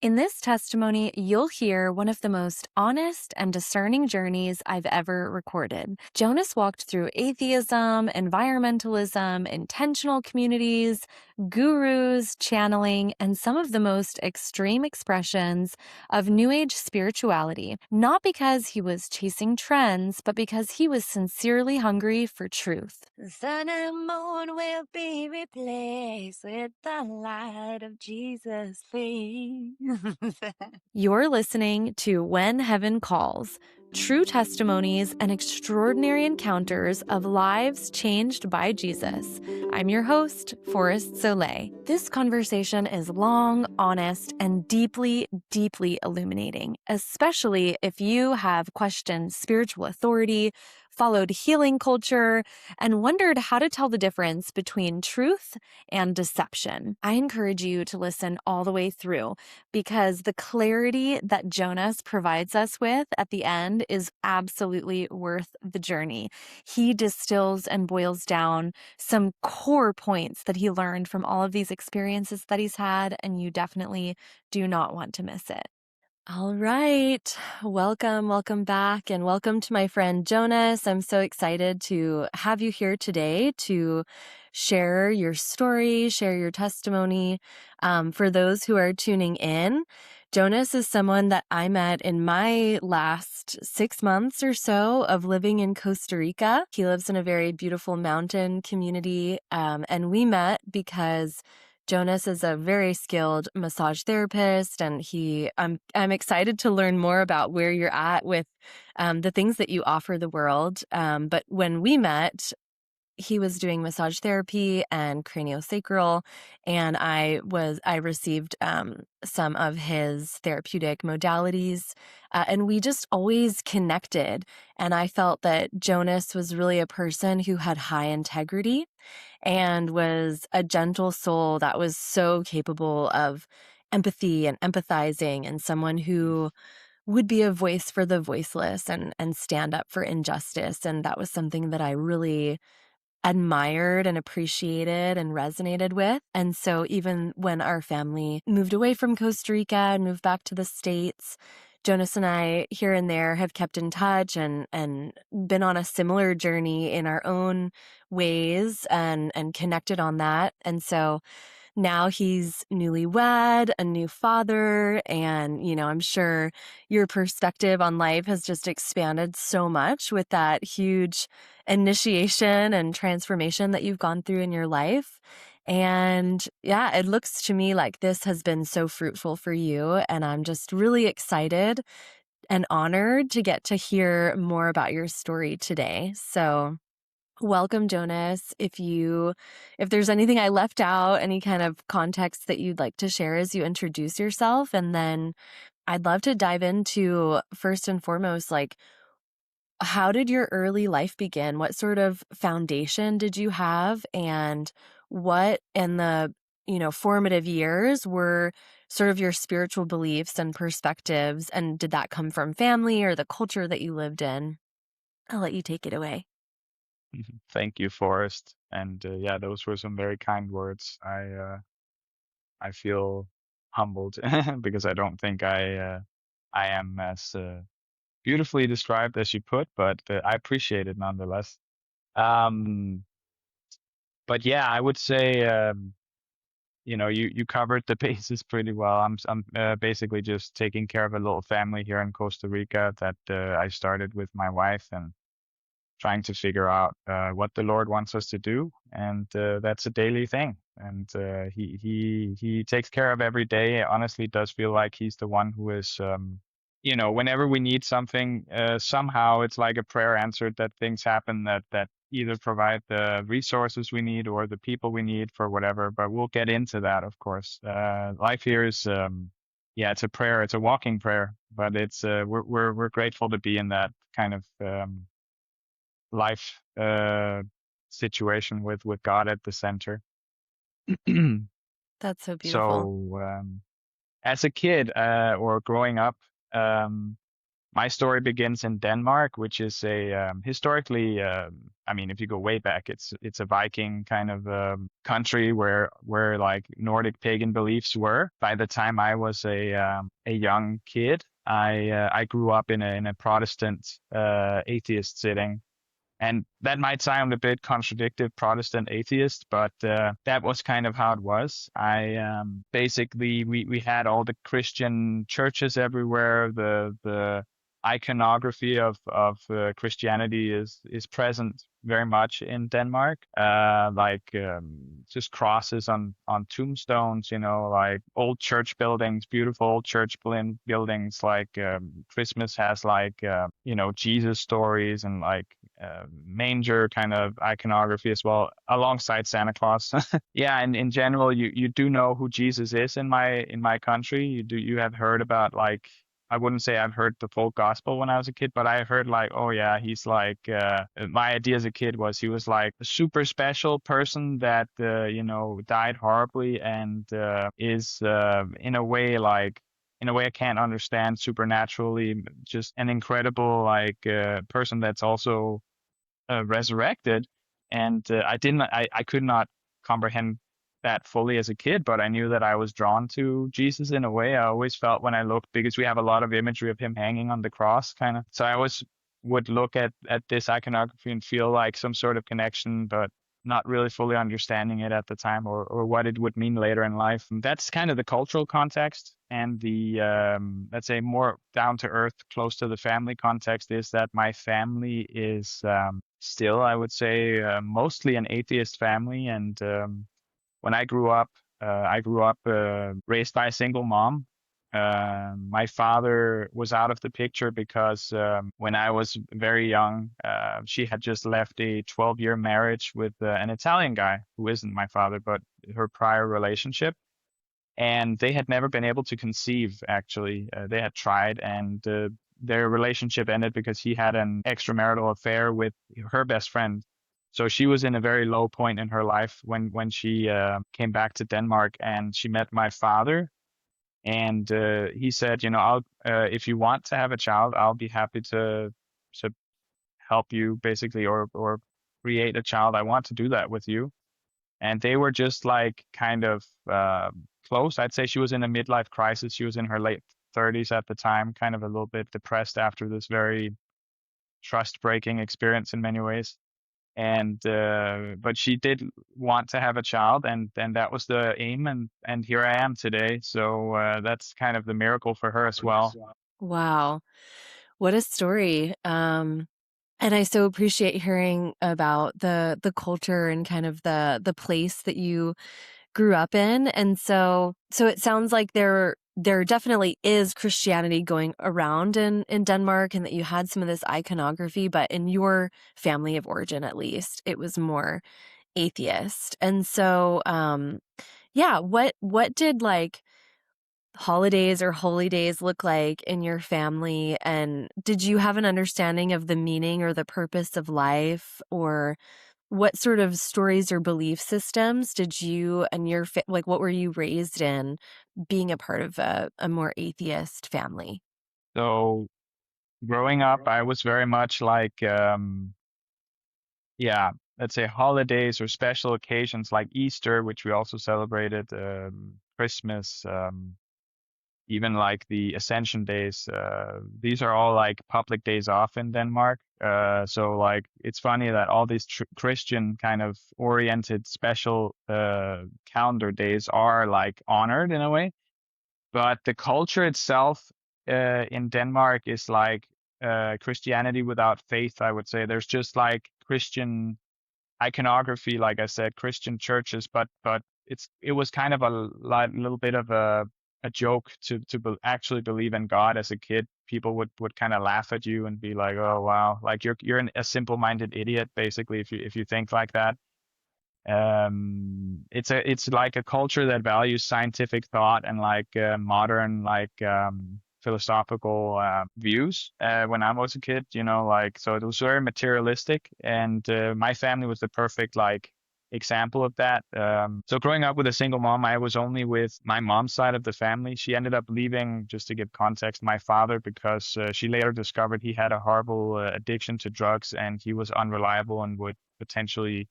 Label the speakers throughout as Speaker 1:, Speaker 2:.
Speaker 1: In this testimony, you'll hear one of the most honest and discerning journeys I've ever recorded. Jonas walked through atheism, environmentalism, intentional communities, gurus, channeling, and some of the most extreme expressions of New Age spirituality, not because he was chasing trends, but because he was sincerely hungry for truth. The sun and moon will be replaced with the light of Jesus' face. You're listening to When Heaven Calls, true testimonies and extraordinary encounters of lives changed by Jesus. I'm your host, Forrest Soleil. This conversation is long, honest, and deeply, deeply illuminating, especially if you have questioned spiritual authority, followed healing culture, and wondered how to tell the difference between truth and deception. I encourage you to listen all the way through because the clarity that Jonas provides us with at the end is absolutely worth the journey. He distills and boils down some core points that he learned from all of these experiences that he's had, and you definitely do not want to miss it. All right. Welcome back, and welcome to my friend Jonas. I'm so excited to have you here today to share your story, share your testimony. For those who are tuning in, Jonas is someone that I met in my last 6 months or so of living in Costa Rica. He lives in a very beautiful mountain community, and we met because Jonas is a very skilled massage therapist, and I'm excited to learn more about where you're at with the things that you offer the world. But when we met, he was doing massage therapy and craniosacral, and I received some of his therapeutic modalities, and we just always connected. And I felt that Jonas was really a person who had high integrity and was a gentle soul that was so capable of empathy and empathizing, and someone who would be a voice for the voiceless and stand up for injustice. And that was something that I really admired and appreciated and resonated with. And so even when our family moved away from Costa Rica and moved back to the States, Jonas and I here and there have kept in touch and been on a similar journey in our own ways and connected on that. And so now he's newlywed, a new father, and, I'm sure your perspective on life has just expanded so much with that huge initiation and transformation that you've gone through in your life. And yeah, it looks to me like this has been so fruitful for you, and I'm just really excited and honored to get to hear more about your story today. So welcome, Jonas. If there's anything I left out, any kind of context that you'd like to share as you introduce yourself, and then I'd love to dive into first and foremost, like, how did your early life begin? What sort of foundation did you have? And what in the, formative years were sort of your spiritual beliefs and perspectives? And did that come from family or the culture that you lived in? I'll let you take it away.
Speaker 2: Thank you, Forrest. And yeah, those were some very kind words. I feel humbled because I don't think I am as beautifully described as you put, but I appreciate it nonetheless. Um, but yeah, I would say you covered the bases pretty well. I'm basically just taking care of a little family here in Costa Rica that I started with my wife, and trying to figure out what the Lord wants us to do, and that's a daily thing. And he takes care of every day. It honestly does feel like he's the one who is, whenever we need something, somehow it's like a prayer answered, that things happen that either provide the resources we need or the people we need for whatever. But we'll get into that, of course. Life here is, yeah, it's a prayer. It's a walking prayer, but it's we're grateful to be in that kind of life situation with God at the center.
Speaker 1: That's so beautiful.
Speaker 2: So as a kid or growing up, um, my story begins in Denmark, which is a historically, I mean, if you go way back, it's a Viking kind of country where like Nordic pagan beliefs were. By the time I was a young kid, I grew up in a Protestant atheist setting. And that might sound a bit contradictory, Protestant atheist, but that was kind of how it was. I basically we had all the Christian churches everywhere. The iconography of Christianity is present very much in Denmark. Like just crosses on tombstones, you know, like old church buildings, beautiful old church buildings. Like Christmas has like you know, Jesus stories and like manger kind of iconography as well, alongside Santa Claus. Yeah, and in general, you do know who Jesus is in my country. You have heard about, like, I wouldn't say I've heard the full gospel when I was a kid, but I heard like, oh yeah, he's like my idea as a kid was he was like a super special person that you know, died horribly and is in a way like, in a way I can't understand, supernaturally just an incredible like person that's also resurrected. And I could not comprehend that fully as a kid, but I knew that I was drawn to Jesus in a way. I always felt when I looked, because we have a lot of imagery of him hanging on the cross, kind of. So I always would look at this iconography and feel like some sort of connection, but not really fully understanding it at the time, or what it would mean later in life. And that's kind of the cultural context. And the, let's say, more down to earth, close to the family context is that my family is still, I would say, mostly an atheist family. And when I grew up raised by a single mom. My father was out of the picture because when I was very young, she had just left a 12-year marriage with an Italian guy who isn't my father, but her prior relationship. And they had never been able to conceive, actually. They had tried, and their relationship ended because he had an extramarital affair with her best friend. So she was in a very low point in her life when she came back to Denmark, and she met my father. And he said, you know, I'll if you want to have a child, I'll be happy to help you, basically, or create a child. I want to do that with you. And they were just like kind of close. I'd say she was in a midlife crisis. She was in her late 30s at the time, kind of a little bit depressed after this very trust breaking experience in many ways. And but she did want to have a child, and that was the aim. And here I am today. So that's kind of the miracle for her as well.
Speaker 1: Wow. What a story. And I so appreciate hearing about the culture and kind of the place that you grew up in. And so it sounds like there definitely is Christianity going around in Denmark, and that you had some of this iconography, but in your family of origin, at least, it was more atheist. And so yeah, what did like holidays or holy days look like in your family? And did you have an understanding of the meaning or the purpose of life? Or what sort of stories or belief systems did you and your like, what were you raised in, being a part of a more atheist family?
Speaker 2: So growing up, I was very much like yeah, let's say holidays or special occasions like Easter, which we also celebrated, Christmas, even like the Ascension days. These are all like public days off in Denmark. So like it's funny that all these Christian kind of oriented special calendar days are like honored in a way, but the culture itself in Denmark is like Christianity without faith, I would say. There's just like Christian iconography, like I said, Christian churches, but it was kind of a little bit of a joke to actually believe in God as a kid. People would kind of laugh at you and be like, "Oh wow, like you're a simple-minded idiot, basically, if you think like that." It's like a culture that values scientific thought and like modern like philosophical views. When I was a kid, you know, like, so it was very materialistic. And my family was the perfect like example of that. So growing up with a single mom, I was only with my mom's side of the family. She ended up leaving, just to give context, my father because she later discovered he had a horrible addiction to drugs, and he was unreliable and would potentially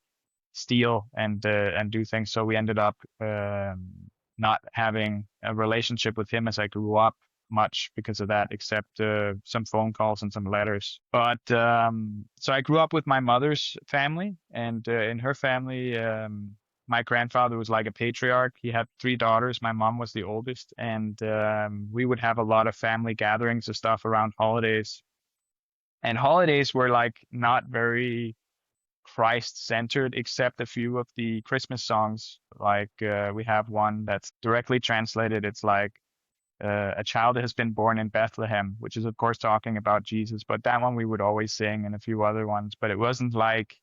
Speaker 2: steal and do things. So we ended up not having a relationship with him as I grew up much because of that, except some phone calls and some letters. But so I grew up with my mother's family, and in her family, my grandfather was like a patriarch. He had 3 daughters. My mom was the oldest, and we would have a lot of family gatherings and stuff around holidays. And holidays were like not very Christ centered, except a few of the Christmas songs. Like we have one that's directly translated. It's like a child has been born in Bethlehem, which is of course talking about Jesus. But that one we would always sing, and a few other ones. But it wasn't like,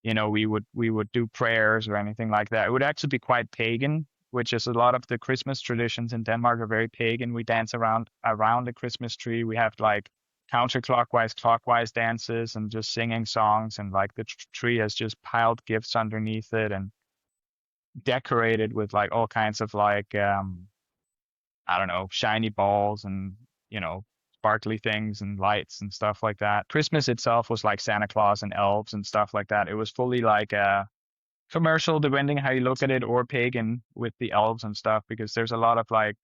Speaker 2: we would do prayers or anything like that. It would actually be quite pagan, which is a lot of the Christmas traditions in Denmark are very pagan. We dance around the Christmas tree. We have like counterclockwise, clockwise dances and just singing songs, and like the tree has just piled gifts underneath it and decorated with like all kinds of like I don't know, shiny balls and sparkly things and lights and stuff like that. Christmas itself was like Santa Claus and elves and stuff like that. It was fully like a commercial, depending how you look at it, or pagan with the elves and stuff, because there's a lot of like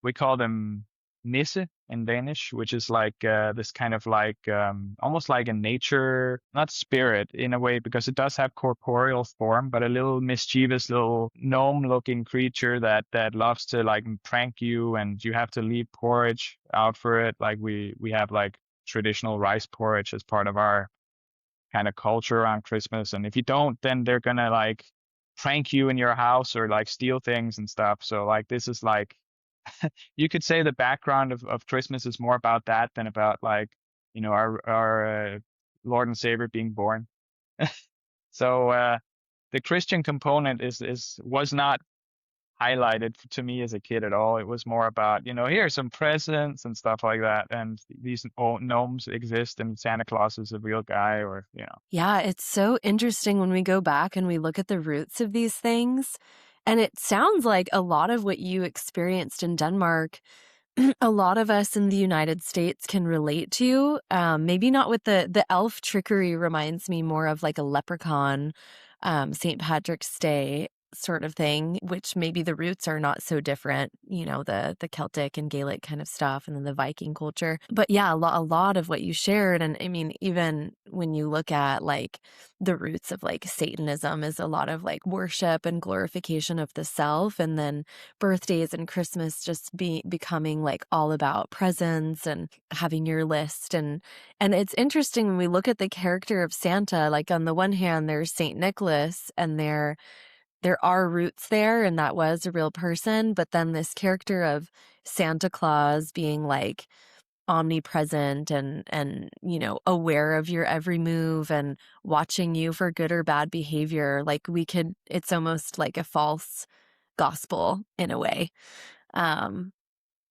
Speaker 2: we call them nisse in Danish, which is like this kind of like almost like a nature, not spirit in a way, because it does have corporeal form, but a little mischievous little gnome-looking creature that loves to like prank you, and you have to leave porridge out for it. Like we have like traditional rice porridge as part of our kind of culture around Christmas, and if you don't, then they're gonna like prank you in your house or like steal things and stuff. So like this is like you could say the background of Christmas is more about that than about like, our Lord and Savior being born. So the Christian component was not highlighted to me as a kid at all. It was more about, here's some presents and stuff like that. And these old gnomes exist, and Santa Claus is a real guy, or.
Speaker 1: Yeah, it's so interesting when we go back and we look at the roots of these things. And it sounds like a lot of what you experienced in Denmark, a lot of us in the United States can relate to. Maybe not with the elf trickery. Reminds me more of like a leprechaun, St. Patrick's Day sort of thing, which maybe the roots are not so different, the Celtic and Gaelic kind of stuff, and then the Viking culture. But yeah, a lot of what you shared, and I mean, even when you look at like the roots of like Satanism is a lot of like worship and glorification of the self, and then birthdays and Christmas just becoming like all about presents and having your list. And it's interesting when we look at the character of Santa, like on the one hand, there's Saint Nicholas, and there are roots there, and that was a real person. But then this character of Santa Claus being like omnipresent and aware of your every move and watching you for good or bad behavior, like it's almost like a false gospel in a way.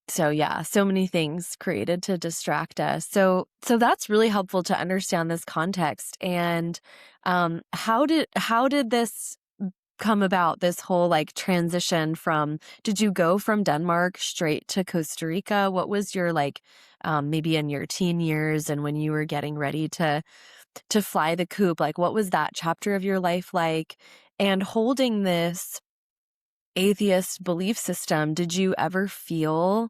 Speaker 1: So yeah, so many things created to distract us. So that's really helpful to understand this context. And how did this come about, this whole like transition did you go from Denmark straight to Costa Rica? What was your like maybe in your teen years and when you were getting ready to fly the coop, like what was that chapter of your life like? And holding this atheist belief system, did you ever feel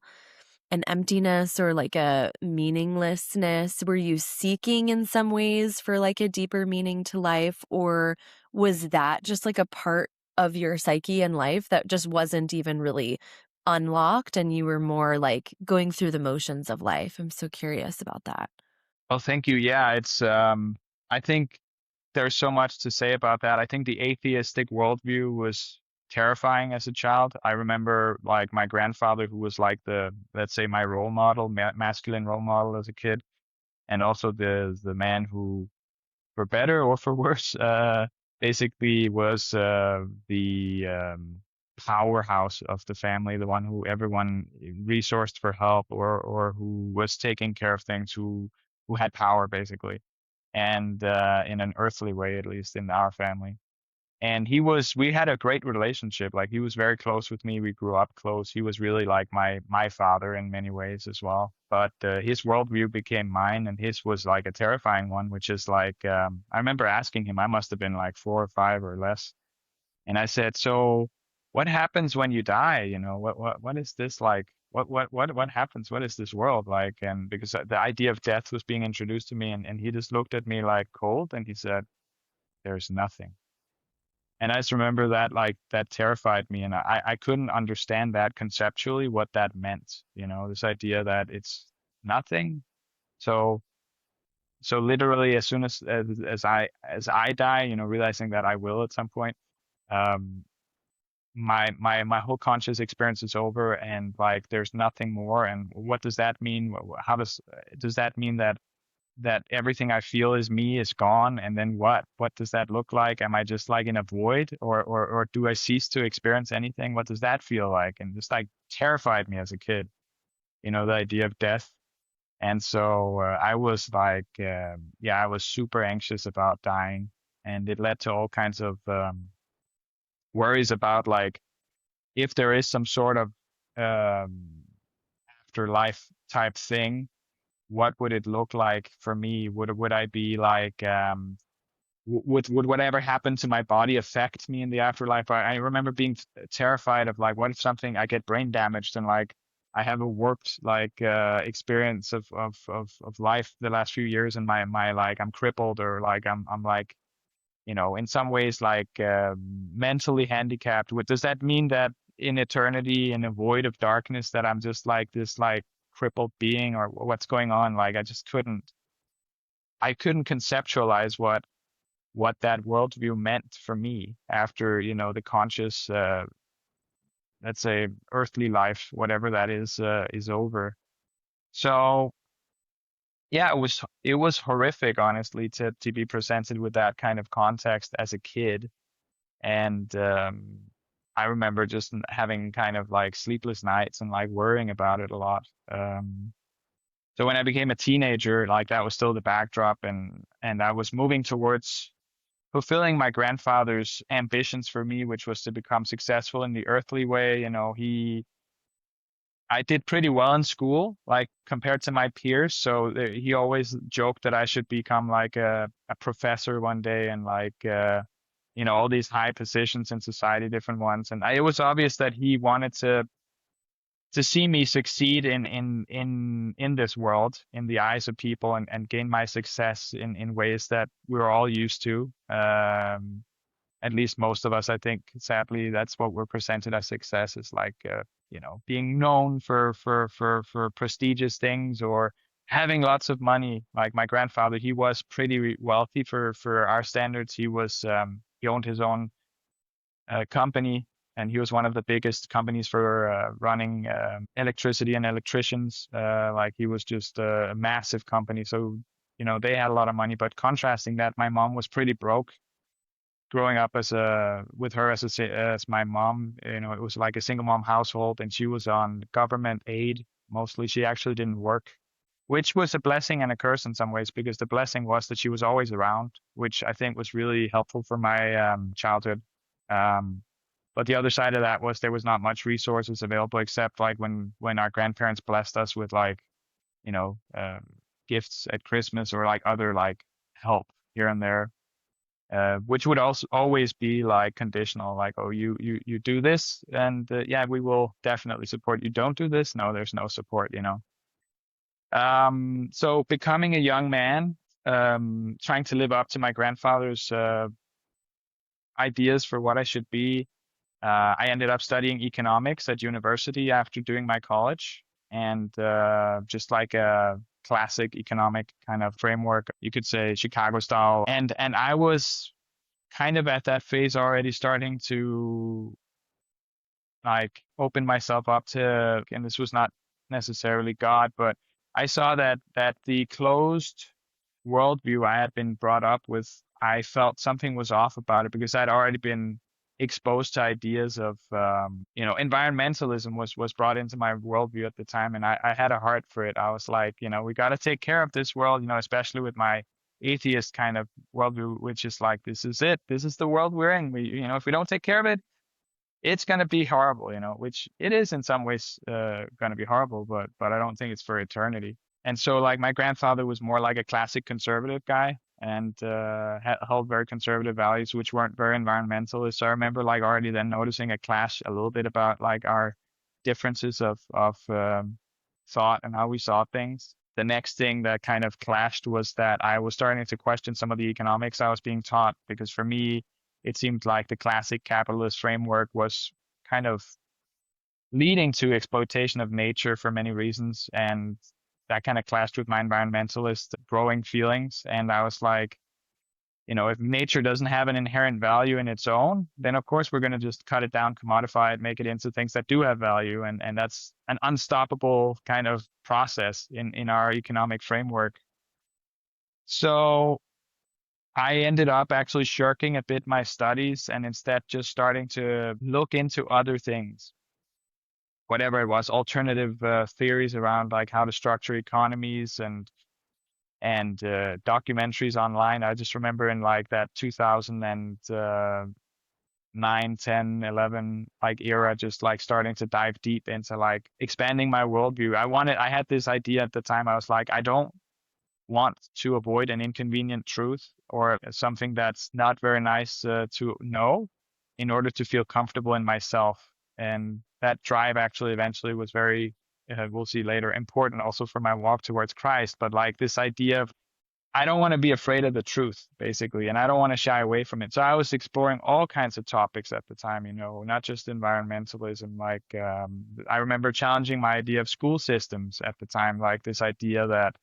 Speaker 1: an emptiness or like a meaninglessness? Were you seeking in some ways for like a deeper meaning to life, or was that just like a part of your psyche and life that just wasn't even really unlocked and you were more like going through the motions of life? I'm so curious about that.
Speaker 2: Well, thank you. Yeah, it's I think there's so much to say about that. I think the atheistic worldview was terrifying as a child. I remember like my grandfather, who was like let's say my role model, masculine role model as a kid, and also the man who, for better or for worse, basically was the powerhouse of the family, the one who everyone resourced for help, or who was taking care of things, who had power basically, and in an earthly way, at least in our family. And we had a great relationship. Like he was very close with me. We grew up close. He was really like my father in many ways as well. But his worldview became mine, and his was like a terrifying one, which is like I remember asking him. I must have been like 4 or 5 or less, and I said, "So, what happens when you die? You know, what is this like? What happens? What is this world like?" And because the idea of death was being introduced to me, and he just looked at me like cold, and he said, "There's nothing." And I just remember that like that terrified me, and I couldn't understand that conceptually what that meant, you know, this idea that it's nothing. So so literally as soon as I die, you know, realizing that I will at some point, um my whole conscious experience is over, and like there's nothing more. And what does that mean? How does that mean that everything I feel is me is gone? And then what? What does that look like? Am I just like in a void, or do I cease to experience anything? What does that feel like? And just like terrified me as a kid, you know, the idea of death. And so I was like, yeah, I was super anxious about dying, and it led to all kinds of worries about like if there is some sort of um, afterlife type thing, what would it look like for me? Would I be like would whatever happened to my body affect me in the afterlife? I remember being terrified of like, what if something I get brain damaged, and like I have a warped like experience of life the last few years, and my like I'm crippled, or like I'm like, you know, in some ways like mentally handicapped. Does that mean that in eternity, in a void of darkness, that I'm just like this like crippled being, or what's going on? Like I couldn't conceptualize what that worldview meant for me after, you know, the conscious, let's say, earthly life, whatever that is over. So yeah, it was horrific, honestly, to be presented with that kind of context as a kid. And I remember just having kind of like sleepless nights and like worrying about it a lot. So when I became a teenager, like that was still the backdrop, and I was moving towards fulfilling my grandfather's ambitions for me, which was to become successful in the earthly way. You know, I did pretty well in school, like compared to my peers. So he always joked that I should become like a professor one day, and like, you know, all these high positions in society, different ones. And it was obvious that he wanted to see me succeed in this world in the eyes of people, and gain my success in ways that we're all used to. At least most of us, I think, sadly, that's what we're presented as success, is like, you know, being known for prestigious things, or having lots of money. Like my grandfather, he was pretty wealthy for our standards. He owned his own company, and he was one of the biggest companies for running electricity and electricians. Like he was just a massive company. So, you know, they had a lot of money. But contrasting that, my mom was pretty broke growing up with her as my mom. You know, it was like a single mom household, and she was on government aid mostly. She actually didn't work, which was a blessing and a curse in some ways, because the blessing was that she was always around, which I think was really helpful for my childhood. Um, but the other side of that was there was not much resources available, except like when our grandparents blessed us with like, you know, gifts at Christmas, or like other like help here and there, which would also always be like conditional, like, oh, you do this, and yeah, we will definitely support you. Don't do this, no, there's no support, you know. So becoming a young man, trying to live up to my grandfather's ideas for what I should be, I ended up studying economics at university after doing my college, and just like a classic economic kind of framework, you could say Chicago style. And I was kind of at that phase already starting to like open myself up to, and this was not necessarily God, but I saw that the closed worldview I had been brought up with, I felt something was off about it, because I'd already been exposed to ideas of, you know, environmentalism was brought into my worldview at the time, and I had a heart for it. I was like, you know, we got to take care of this world, you know, especially with my atheist kind of worldview, which is like, this is it. This is the world we're in. We, if we don't take care of it, it's going to be horrible, which it is in some ways going to be horrible, but I don't think it's for eternity. And so like my grandfather was more like a classic conservative guy and held very conservative values, which weren't very environmentalist. So I remember like already then noticing a clash a little bit about like our differences of thought and how we saw things. The next thing that kind of clashed was that I was starting to question some of the economics I was being taught, because for me, it seemed like the classic capitalist framework was kind of leading to exploitation of nature for many reasons. And that kind of clashed with my environmentalist growing feelings. And I was like, if nature doesn't have an inherent value in its own, then of course we're going to just cut it down, commodify it, make it into things that do have value. And that's an unstoppable kind of process in our economic framework. So I ended up actually shirking a bit my studies and instead just starting to look into other things, whatever it was, alternative theories around like how to structure economies and documentaries online. I just remember in like that 2009, 10, 11 like era, just like starting to dive deep into like expanding my worldview. I had this idea at the time. I was like, I don't want to avoid an inconvenient truth or something that's not very nice to know in order to feel comfortable in myself. And that drive actually eventually was very, we'll see later, important also for my walk towards Christ. But like this idea of, I don't want to be afraid of the truth, basically, and I don't want to shy away from it. So I was exploring all kinds of topics at the time, not just environmentalism. Like I remember challenging my idea of school systems at the time, like this idea that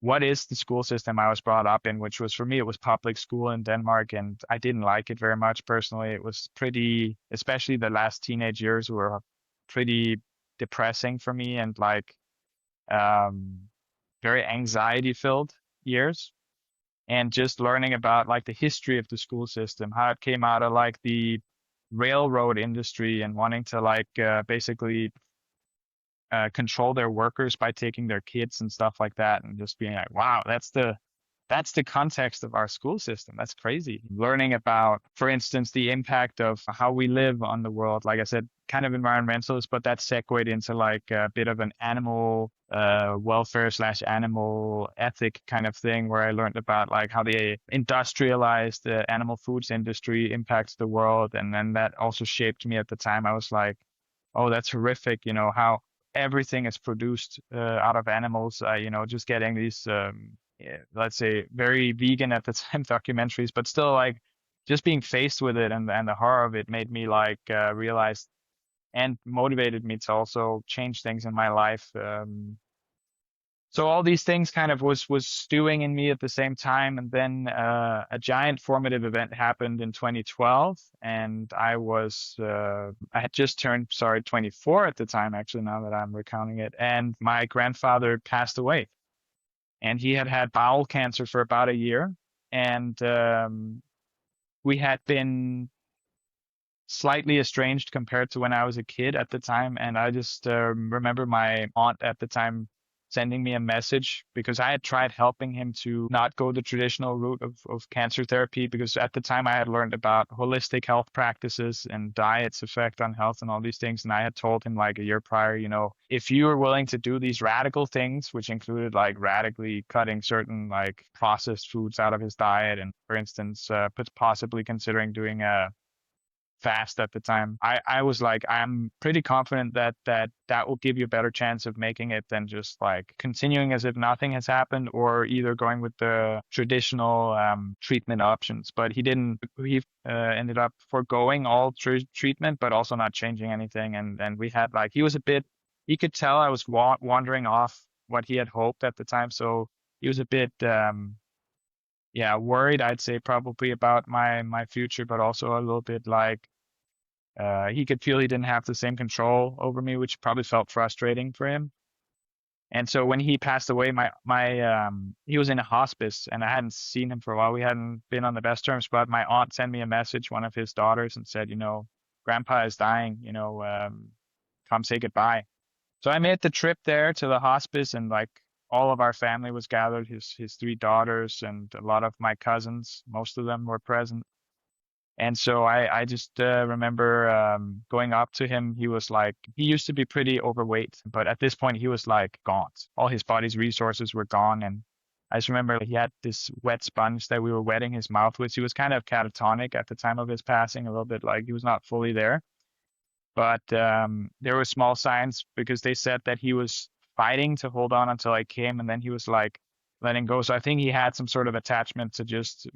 Speaker 2: what is the school system I was brought up in, which was, for me, it was public school in Denmark, and I didn't like it very much personally. It was pretty, especially the last teenage years were pretty depressing for me and like very anxiety filled years. And just learning about like the history of the school system, how it came out of like the railroad industry and wanting to like basically control their workers by taking their kids and stuff like that, and just being like, wow, that's the context of our school system. That's crazy. Learning about, for instance, the impact of how we live on the world. Like I said, kind of environmentalist, but that segued into like a bit of an animal welfare / animal ethic kind of thing, where I learned about like how the industrialized animal foods industry impacts the world. And then that also shaped me at the time. I was like, oh, that's horrific, how everything is produced out of animals, just getting these, let's say, very vegan at the time documentaries, but still like just being faced with it and the horror of it made me like realize and motivated me to also change things in my life. So all these things kind of was stewing in me at the same time. And then a giant formative event happened in 2012. And I had just turned, 24 at the time, actually, now that I'm recounting it. And my grandfather passed away. And he had had bowel cancer for about a year. And we had been slightly estranged compared to when I was a kid at the time. And I just remember my aunt at the time sending me a message, because I had tried helping him to not go the traditional route of cancer therapy, because at the time I had learned about holistic health practices and diet's effect on health and all these things. And I had told him like a year prior, if you are willing to do these radical things, which included like radically cutting certain like processed foods out of his diet, and for instance, possibly considering doing a fast at the time. I was like, I'm pretty confident that will give you a better chance of making it than just like continuing as if nothing has happened, or either going with the traditional treatment options. But he didn't. He ended up foregoing all treatment, but also not changing anything. And we had like, he was a bit. He could tell I was wandering off what he had hoped at the time. So he was a bit. Worried, I'd say, probably about my future, but also a little bit like he could feel he didn't have the same control over me, which probably felt frustrating for him. And so when he passed away, he was in a hospice, and I hadn't seen him for a while. We hadn't been on the best terms, but my aunt sent me a message, one of his daughters, and said, Grandpa is dying, come say goodbye. So I made the trip there to the hospice, and like all of our family was gathered, his three daughters and a lot of my cousins, most of them were present. And so I just remember going up to him. He was like, he used to be pretty overweight, but at this point he was like gaunt. All his body's resources were gone. And I just remember he had this wet sponge that we were wetting his mouth with. He was kind of catatonic at the time of his passing, a little bit like he was not fully there. But there were small signs because they said that he was fighting to hold on until I came, and then he was like letting go. So I think he had some sort of attachment to just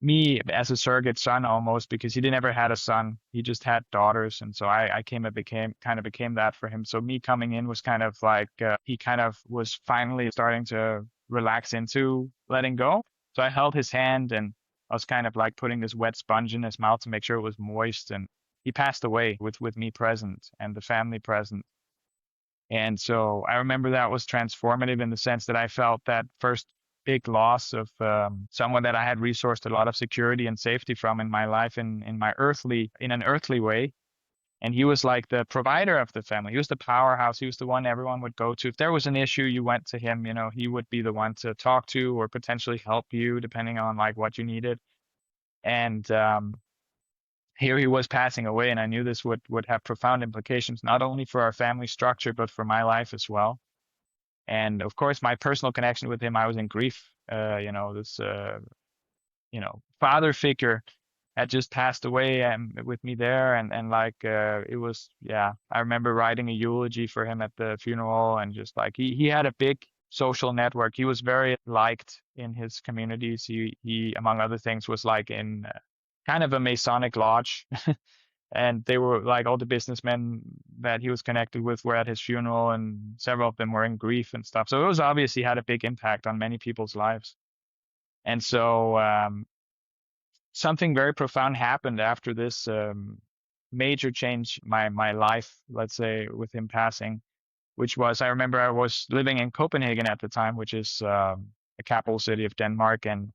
Speaker 2: me as a surrogate son almost, because he never had a son. He just had daughters. And so I came and became that for him. So me coming in was kind of like, he kind of was finally starting to relax into letting go. So I held his hand and I was kind of like putting this wet sponge in his mouth to make sure it was moist. And he passed away with me present and the family present. And so I remember that was transformative in the sense that I felt that first big loss of someone that I had resourced a lot of security and safety from in my life in an earthly way. And he was like the provider of the family. He was the powerhouse. He was the one everyone would go to. If there was an issue, you went to him, you know, he would be the one to talk to or potentially help you depending on like what you needed. And here he was passing away, and I knew this would have profound implications, not only for our family structure, but for my life as well. And of course, my personal connection with him, I was in grief. This father figure had just passed away and with me there, and like it was, yeah. I remember writing a eulogy for him at the funeral, and just like he had a big social network. He was very liked in his communities. He among other things was like in kind of a Masonic lodge. And they were like all the businessmen that he was connected with were at his funeral, and several of them were in grief and stuff. So it was obviously had a big impact on many people's lives. And so something very profound happened after this major change my life, let's say, with him passing, which was, I remember I was living in Copenhagen at the time, which is a capital city of Denmark, and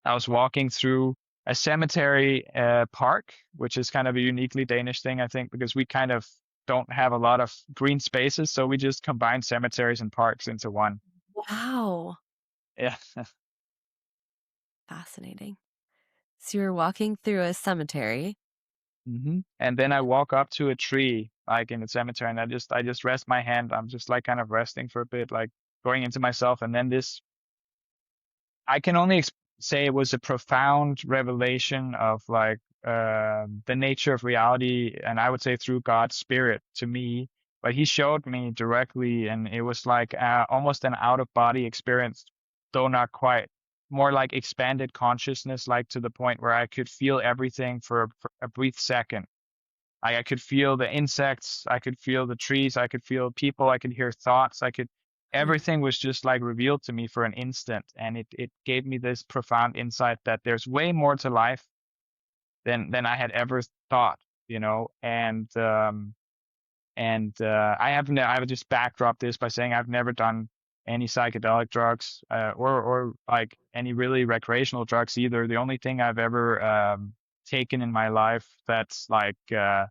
Speaker 2: I was walking through a cemetery park, which is kind of a uniquely Danish thing, I think, because we kind of don't have a lot of green spaces. So we just combine cemeteries and parks into one.
Speaker 1: Wow.
Speaker 2: Yeah.
Speaker 1: Fascinating. So you were walking through a cemetery.
Speaker 2: And then I walk up to a tree, like in the cemetery, and I just rest my hand. I'm just like kind of resting for a bit, like going into myself. And then I can only say it was a profound revelation of like the nature of reality, and I would say through God's spirit to me. But he showed me directly, and it was like almost an out of body experience, though not quite. More like expanded consciousness, like to the point where I could feel everything for a brief second. I could feel the insects, I could feel the trees, I could feel people, I could hear thoughts, everything was just like revealed to me for an instant. And it gave me this profound insight that there's way more to life than I had ever thought, you know. And I would just backdrop this by saying I've never done any psychedelic drugs or like any really recreational drugs either. The only thing I've ever taken in my life that's like a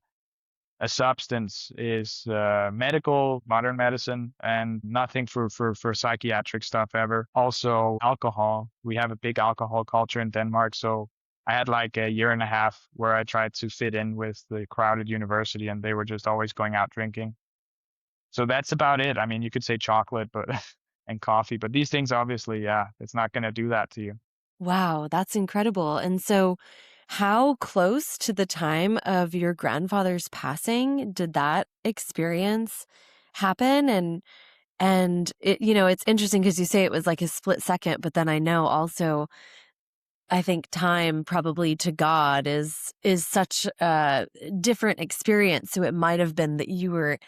Speaker 2: substance is medical, modern medicine, and nothing for psychiatric stuff ever. Also, alcohol. We have a big alcohol culture in Denmark, so I had like a year and a half where I tried to fit in with the crowded university, and they were just always going out drinking. So that's about it. I mean, you could say chocolate, but and coffee, but these things obviously, yeah, it's not going to do that to you.
Speaker 1: Wow, that's incredible. And so, how close to the time of your grandfather's passing did that experience happen? And it, it's interesting because you say it was like a split second, but then I know also, I think time probably to God is such a different experience. So it might have been that you were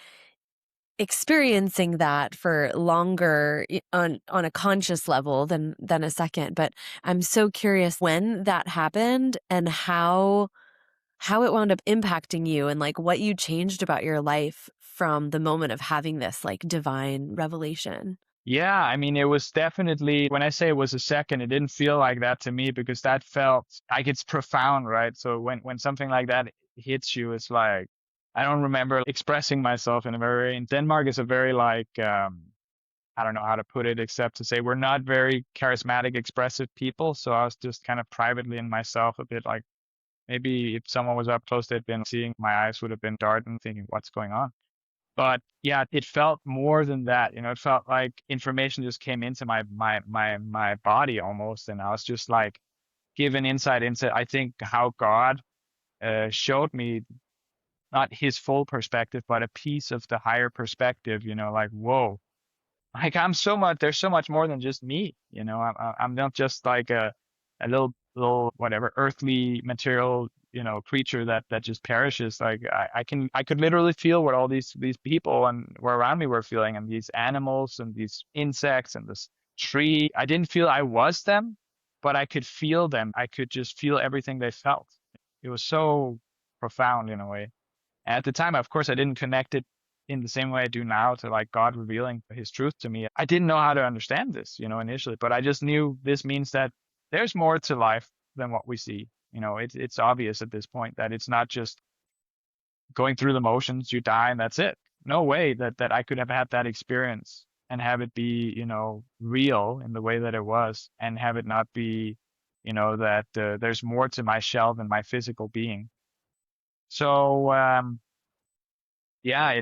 Speaker 1: experiencing that for longer on a conscious level than a second. But I'm so curious when that happened and how it wound up impacting you and like what you changed about your life from the moment of having this like divine revelation.
Speaker 2: Yeah, I mean, it was definitely, when I say it was a second, it didn't feel like that to me because that felt like it's profound, right? So when something like that hits you, it's like, I don't remember expressing myself in a very, in Denmark is a very like, I don't know how to put it except to say we're not very charismatic, expressive people. So I was just kind of privately in myself a bit like maybe if someone was up close, they'd been seeing my eyes would have been darting, thinking, what's going on? But yeah, it felt more than that. You know, it felt like information just came into my body almost, and I was just like given insight into I think how God showed me not his full perspective, but a piece of the higher perspective. You know, like whoa, like I'm so much. There's so much more than just me. You know, I'm not just like a little whatever earthly material creature that just perishes. Like I could literally feel what all these people and were around me were feeling, and these animals and these insects and this tree. I didn't feel I was them, but I could feel them. I could just feel everything they felt. It was so profound in a way. At the time, of course, I didn't connect it in the same way I do now to like God revealing his truth to me. I didn't know how to understand this, initially, but I just knew this means that there's more to life than what we see. It's obvious at this point that it's not just going through the motions, you die and that's it. No way that I could have had that experience and have it be, real in the way that it was and have it not be, that there's more to my shell than my physical being. So, yeah,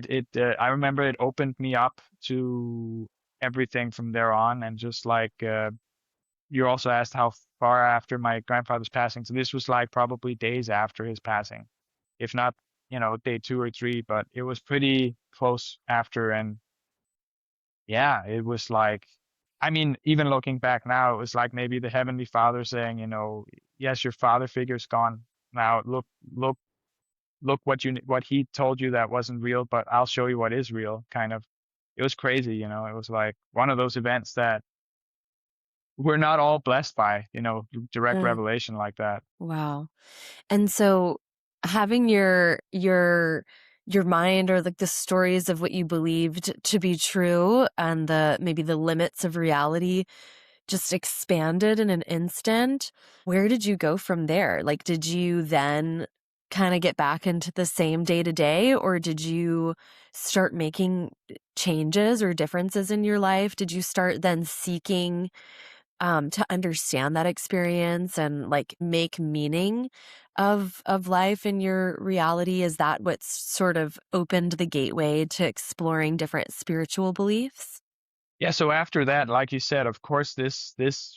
Speaker 2: I remember it opened me up to everything from there on. And just like, you also asked how far after my grandfather's passing. So this was like probably days after his passing, if not, day 2 or 3, but it was pretty close after. And yeah, it was like, I mean, even looking back now, it was like maybe the Heavenly Father saying, yes, your father figure's gone. Now look what he told you that wasn't real, but I'll show you what is real, kind of. It was crazy. It was like one of those events that we're not all blessed by, direct
Speaker 1: Mm,
Speaker 2: revelation like that.
Speaker 1: wow. And so having your mind or like the stories of what you believed to be true and the maybe the limits of reality just expanded in an instant. Where did you go from there? Like, did you then kind of get back into the same day to day, or did you start making changes or differences in your life? Did you start then seeking to understand that experience and like make meaning of life in your reality? Is that what sort of opened the gateway to exploring different spiritual beliefs?
Speaker 2: Yeah, so after that, like you said, of course, this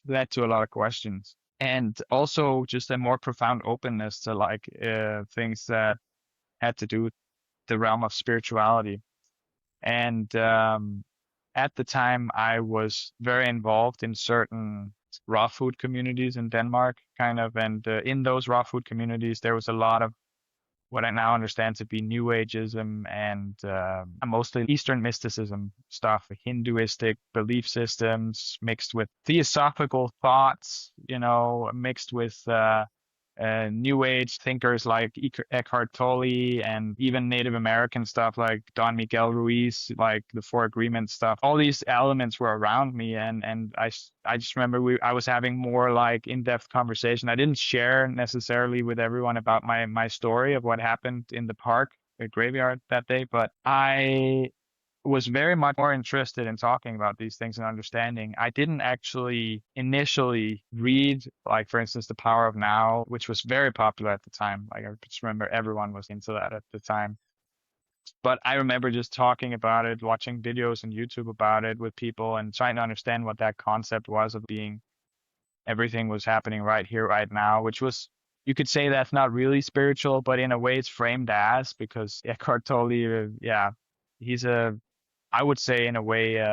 Speaker 2: led to a lot of questions and also just a more profound openness to like things that had to do with the realm of spirituality. And at the time, I was very involved in certain raw food communities in Denmark, kind of. And in those raw food communities, there was a lot of what I now understand to be New Ageism and mostly Eastern mysticism stuff, Hinduistic belief systems mixed with theosophical thoughts, mixed with New Age thinkers like Eckhart Tolle and even Native American stuff like Don Miguel Ruiz, like the Four Agreements stuff. All these elements were around me, and I just remember I was having more like in-depth conversation. I didn't share necessarily with everyone about my story of what happened in the park, the graveyard that day, but I was very much more interested in talking about these things and understanding. I didn't actually initially read, like, for instance, The Power of Now, which was very popular at the time. Like, I just remember everyone was into that at the time. But I remember just talking about it, watching videos on YouTube about it with people and trying to understand what that concept was of being everything was happening right here, right now, which was, you could say that's not really spiritual, but in a way it's framed as because Eckhart Tolle, yeah, he's I would say in a way,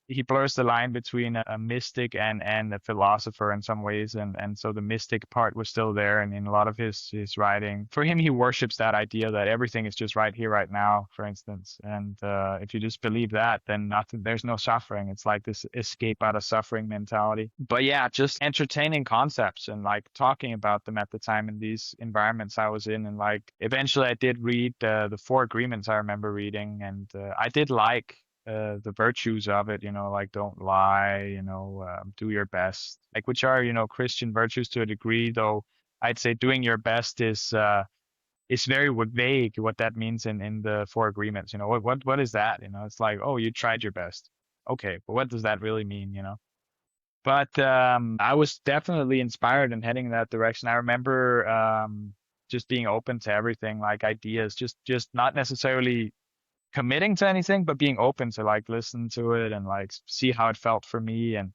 Speaker 2: he blurs the line between a mystic and a philosopher in some ways, and so the mystic part was still there, and in a lot of his writing, for him, he worships that idea that everything is just right here, right now, for instance, and if you just believe that, then nothing, there's no suffering. It's like this escape out of suffering mentality. But yeah, just entertaining concepts and like talking about them at the time in these environments I was in, and like eventually I did read the Four Agreements. I remember reading, and I did like the virtues of it, like don't lie, do your best, like which are, Christian virtues to a degree, though I'd say doing your best is it's very vague what that means in the four agreements. You know, what is that? You know, it's like, oh, you tried your best. Okay, but what does that really mean? You know? But I was definitely inspired and heading in that direction. I remember just being open to everything, like ideas, just not necessarily committing to anything, but being open to like listen to it and like see how it felt for me. And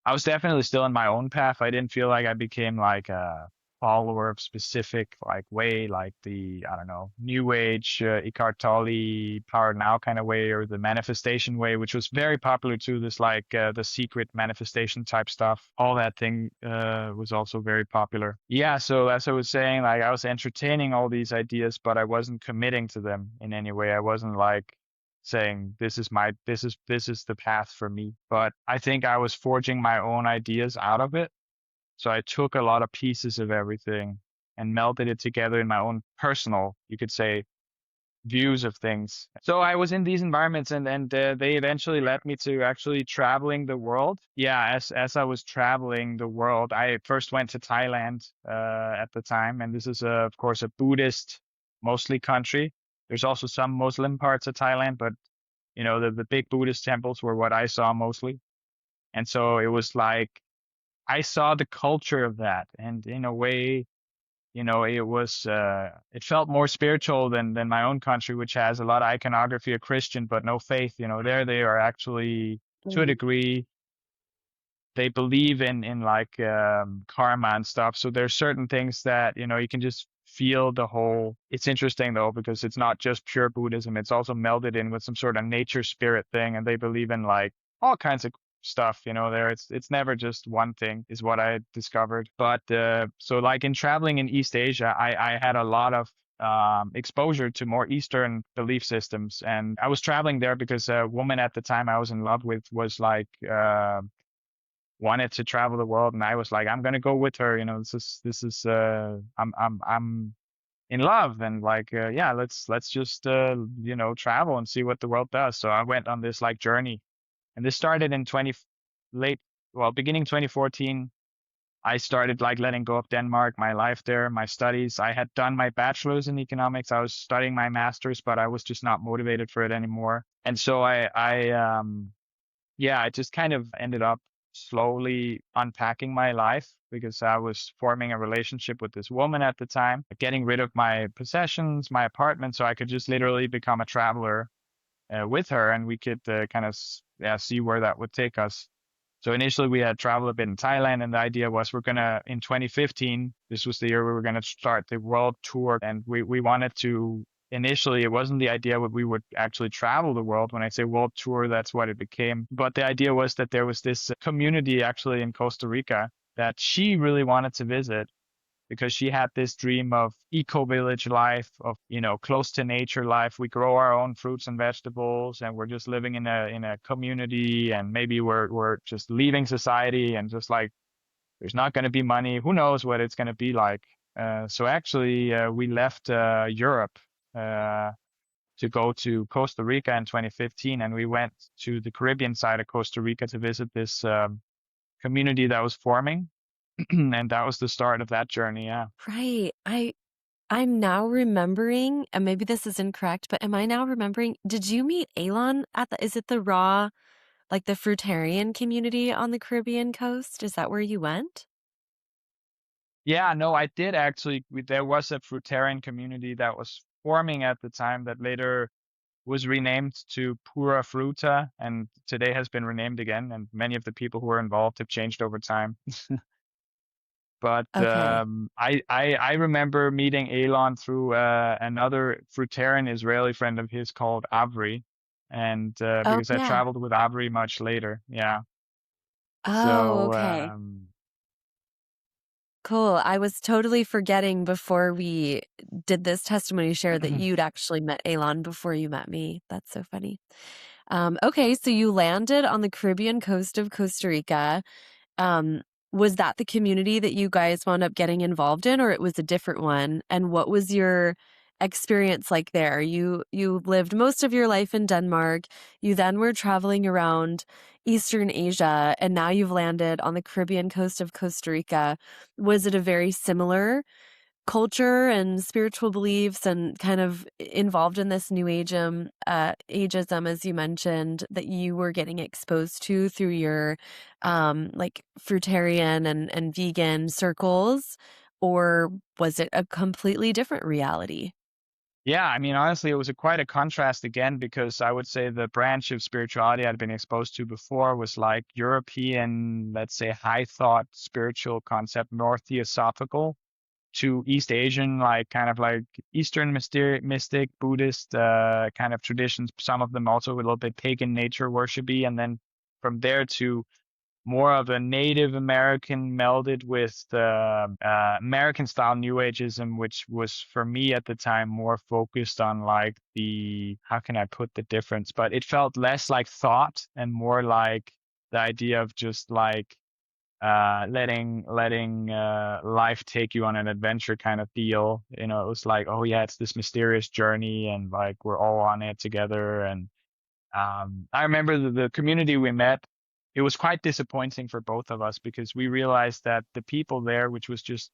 Speaker 2: I was definitely still in my own path. I didn't feel like I became like a follower of specific like way, like the, I don't know, New Age, Eckhart Tolle, Power Now kind of way, or the manifestation way, which was very popular too. This like the secret manifestation type stuff. All that thing was also very popular. Yeah, so as I was saying, like I was entertaining all these ideas, but I wasn't committing to them in any way. I wasn't like saying this is the path for me. But I think I was forging my own ideas out of it. So I took a lot of pieces of everything and melted it together in my own personal, you could say, views of things. So I was in these environments, and they eventually led me to actually traveling the world. Yeah, as I was traveling the world, I first went to Thailand at the time, and this is of course a Buddhist mostly country. There's also some Muslim parts of Thailand, but you know the big Buddhist temples were what I saw mostly. And so it was like I saw the culture of that, and in a way, you know, it felt more spiritual than my own country, which has a lot of iconography of Christian but no faith. You know, there they are actually, to a
Speaker 1: Mm.
Speaker 2: degree, they believe in like karma and stuff. So there's certain things that, you know, you can just feel the whole. It's interesting though, because it's not just pure Buddhism, it's also melded in with some sort of nature spirit thing, and they believe in like all kinds of stuff, you know. There it's never just one thing, is what I discovered. But so like in traveling in East Asia, I had a lot of exposure to more Eastern belief systems. And I was traveling there because a woman at the time I was in love with was like wanted to travel the world, and I was like, I'm gonna go with her. You know, this is I'm in love, and like yeah, let's just you know, travel and see what the world does. So I went on this like journey, and this started in 20 late well beginning 2014. I started like letting go of Denmark, my life there, my studies. I had done my bachelor's in economics. I was studying my master's, but I was just not motivated for it anymore. And so yeah, I just kind of ended up slowly unpacking my life because I was forming a relationship with this woman at the time, getting rid of my possessions, my apartment, so I could just literally become a traveler with her, and we could kind of yeah, see where that would take us. So initially we had traveled a bit in Thailand, and the idea was we're gonna in 2015, this was the year we were gonna start the world tour, and we wanted to. Initially, it wasn't the idea that we would actually travel the world. When I say world tour, that's what it became. But the idea was that there was this community actually in Costa Rica that she really wanted to visit, because she had this dream of eco-village life, of, you know, close to nature life. We grow our own fruits and vegetables, and we're just living in a community, and maybe we're just leaving society, and just like there's not going to be money. Who knows what it's going to be like? So actually, we left Europe uh, to go to Costa Rica in 2015, and we went to the Caribbean side of Costa Rica to visit this community that was forming, and that was the start of that journey. Yeah.
Speaker 1: Right. I'm now remembering, and maybe this is incorrect, but am I now remembering, did you meet Elon at is it the raw, like the fruitarian community on the Caribbean coast? Is that where you went?
Speaker 2: Yeah, no, I did actually. There was a fruitarian community that was forming at the time that later was renamed to Pura Fruta, and today has been renamed again. And many of the people who were involved have changed over time. But
Speaker 1: Okay.
Speaker 2: I remember meeting Elon through another fruitarian Israeli friend of his called Avri, and
Speaker 1: Oh,
Speaker 2: because I
Speaker 1: yeah.
Speaker 2: traveled with Avri much later. Yeah.
Speaker 1: Oh,
Speaker 2: So
Speaker 1: okay. Cool. I was totally forgetting before we did this testimony share that you'd actually met Elon before you met me. That's so funny. Okay, so you landed on the Caribbean coast of Costa Rica. Um, was that the community that you guys wound up getting involved in, or it was a different one? And what was your experience like there? You lived most of your life in Denmark. You then were traveling around Eastern Asia, and now you've landed on the Caribbean coast of Costa Rica. Was it a very similar culture and spiritual beliefs and kind of involved in this new ageism, as you mentioned, that you were getting exposed to through your like fruitarian and vegan circles, or was it a completely different reality?
Speaker 2: Yeah, I mean, honestly, it was quite a contrast again, because I would say the branch of spirituality I'd been exposed to before was like European, let's say, high thought spiritual concept, more theosophical, to East Asian, like kind of like Eastern mystic Buddhist kind of traditions. Some of them also a little bit pagan nature worshipy, and then from there to more of a Native American melded with the American style New Ageism, which was for me at the time more focused on like the, how can I put the difference? But it felt less like thought and more like the idea of just like letting life take you on an adventure kind of deal. You know, it was like, oh yeah, it's this mysterious journey, and like we're all on it together. And I remember the community we met, it was quite disappointing for both of us, because we realized that the people there, which was just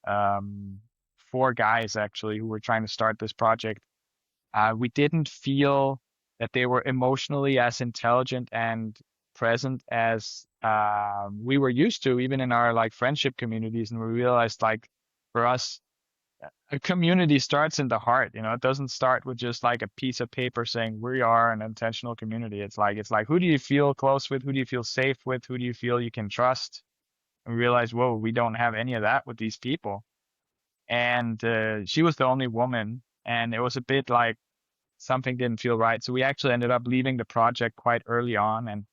Speaker 2: um, four guys actually who were trying to start this project, we didn't feel that they were emotionally as intelligent and present as we were used to, even in our like friendship communities. And we realized like for us, a community starts in the heart. You know, it doesn't start with just like a piece of paper saying we are an intentional community. It's like who do you feel close with? Who do you feel safe with? Who do you feel you can trust? And we realized, whoa, we don't have any of that with these people. And she was the only woman, and it was a bit like something didn't feel right. So we actually ended up leaving the project quite early on. And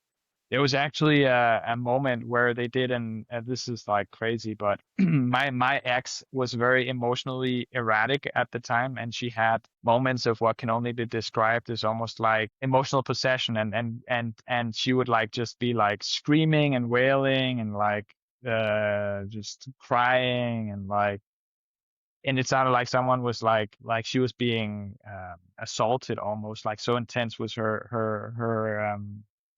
Speaker 2: there was actually a moment where they did, and this is like crazy, but my ex was very emotionally erratic at the time, and she had moments of what can only be described as almost like emotional possession, and she would like just be like screaming and wailing and like just crying, and like, and it sounded like someone was like she was being assaulted almost, like so intense was her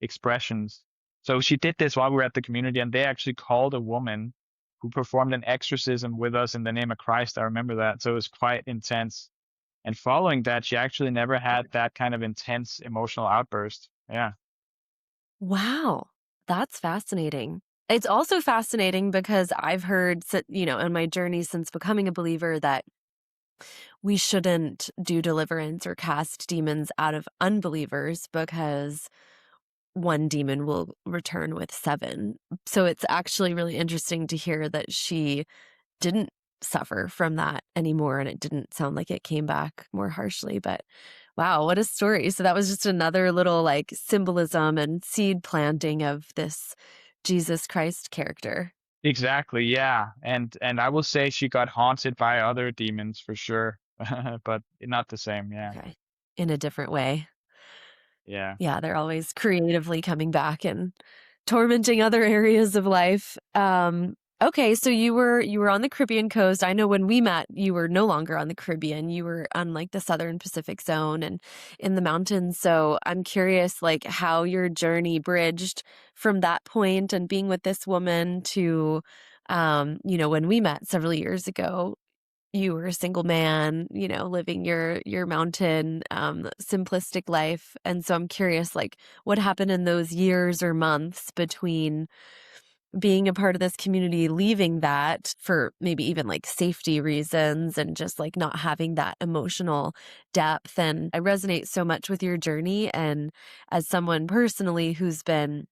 Speaker 2: expressions. So she did this while we were at the community, and they actually called a woman who performed an exorcism with us in the name of Christ. I remember that. So it was quite intense. And following that, she actually never had that kind of intense emotional outburst. Yeah.
Speaker 1: Wow, that's fascinating. It's also fascinating because I've heard, in my journey since becoming a believer, that we shouldn't do deliverance or cast demons out of unbelievers because one demon will return with seven. So it's actually really interesting to hear that she didn't suffer from that anymore, and it didn't sound like it came back more harshly. But wow, what a story. So that was just another little like symbolism and seed planting of this Jesus Christ character.
Speaker 2: Exactly. Yeah. And I will say she got haunted by other demons for sure, but not the same. Yeah.
Speaker 1: Okay. In a different way.
Speaker 2: Yeah.
Speaker 1: Yeah, they're always creatively coming back and tormenting other areas of life. Okay, so you were on the Caribbean coast. I know when we met, you were no longer on the Caribbean. You were on like the Southern Pacific zone and in the mountains. So I'm curious like how your journey bridged from that point and being with this woman to when we met several years ago, you were a single man, living your mountain, simplistic life. And so I'm curious, like, what happened in those years or months between being a part of this community, leaving that for maybe even like safety reasons and just like not having that emotional depth. And I resonate so much with your journey. And as someone personally who's been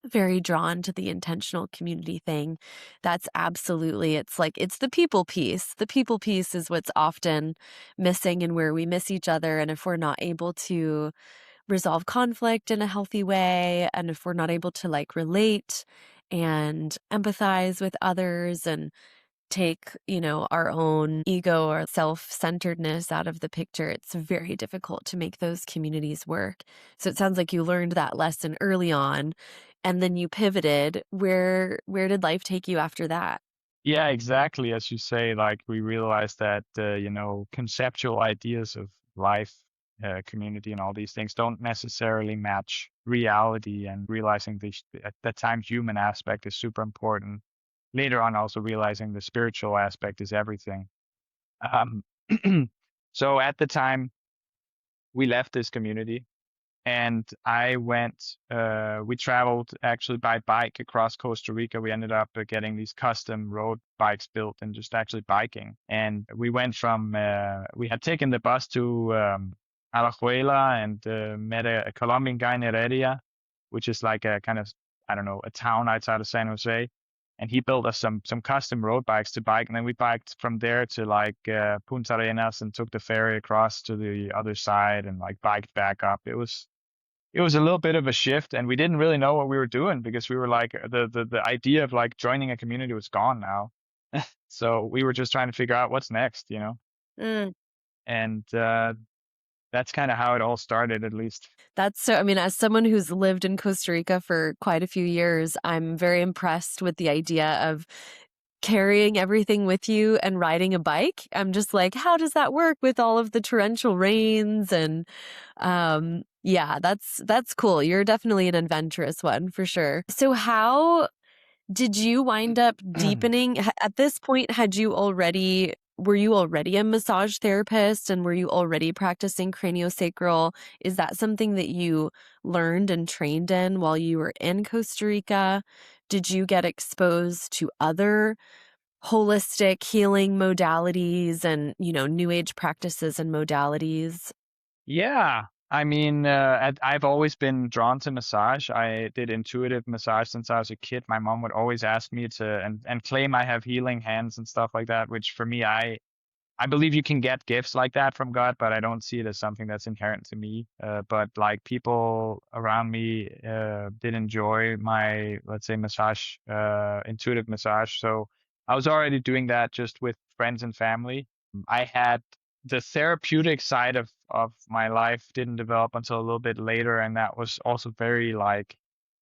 Speaker 1: very drawn to the intentional community thing. That's absolutely, it's like, it's the people piece. The people piece is what's often missing and where we miss each other. And if we're not able to resolve conflict in a healthy way, and if we're not able to like relate and empathize with others and take, our own ego or self-centeredness out of the picture, it's very difficult to make those communities work. So it sounds like you learned that lesson early on and then you pivoted. Where did life take you after that?
Speaker 2: Yeah, exactly. As you say, like we realize that, conceptual ideas of life, community, and all these things don't necessarily match reality, and realizing the at that time human aspect is super important. Later on, also realizing the spiritual aspect is everything. Um, so at the time we left this community, and we traveled actually by bike across Costa Rica. We ended up getting these custom road bikes built and just actually biking. And we went we had taken the bus to Alajuela and met a Colombian guy in Heredia, which is like a kind of, I don't know, a town outside of San Jose. And he built us some custom road bikes to bike. And then we biked from there to like Punta Arenas and took the ferry across to the other side and like biked back up. It was a little bit of a shift, and we didn't really know what we were doing because we were like the idea of like joining a community was gone now. So we were just trying to figure out what's next, you know.
Speaker 1: Mm.
Speaker 2: And that's kind of how it all started, at least.
Speaker 1: That's so, I mean, as someone who's lived in Costa Rica for quite a few years, I'm very impressed with the idea of carrying everything with you and riding a bike. I'm just like, how does that work with all of the torrential rains? And yeah, that's cool. You're definitely an adventurous one for sure. So how did you wind up deepening at this point? Were you already a massage therapist, and were you already practicing craniosacral? Is that something that you learned and trained in while you were in Costa Rica? Did you get exposed to other holistic healing modalities and, new age practices and modalities?
Speaker 2: Yeah. I mean, I've always been drawn to massage. I did intuitive massage since I was a kid. My mom would always ask me to and claim I have healing hands and stuff like that, which for me, I believe you can get gifts like that from God, but I don't see it as something that's inherent to me. But like people around me did enjoy my, let's say, massage, intuitive massage. So I was already doing that just with friends and family. I had the therapeutic side of my life didn't develop until a little bit later, and that was also very like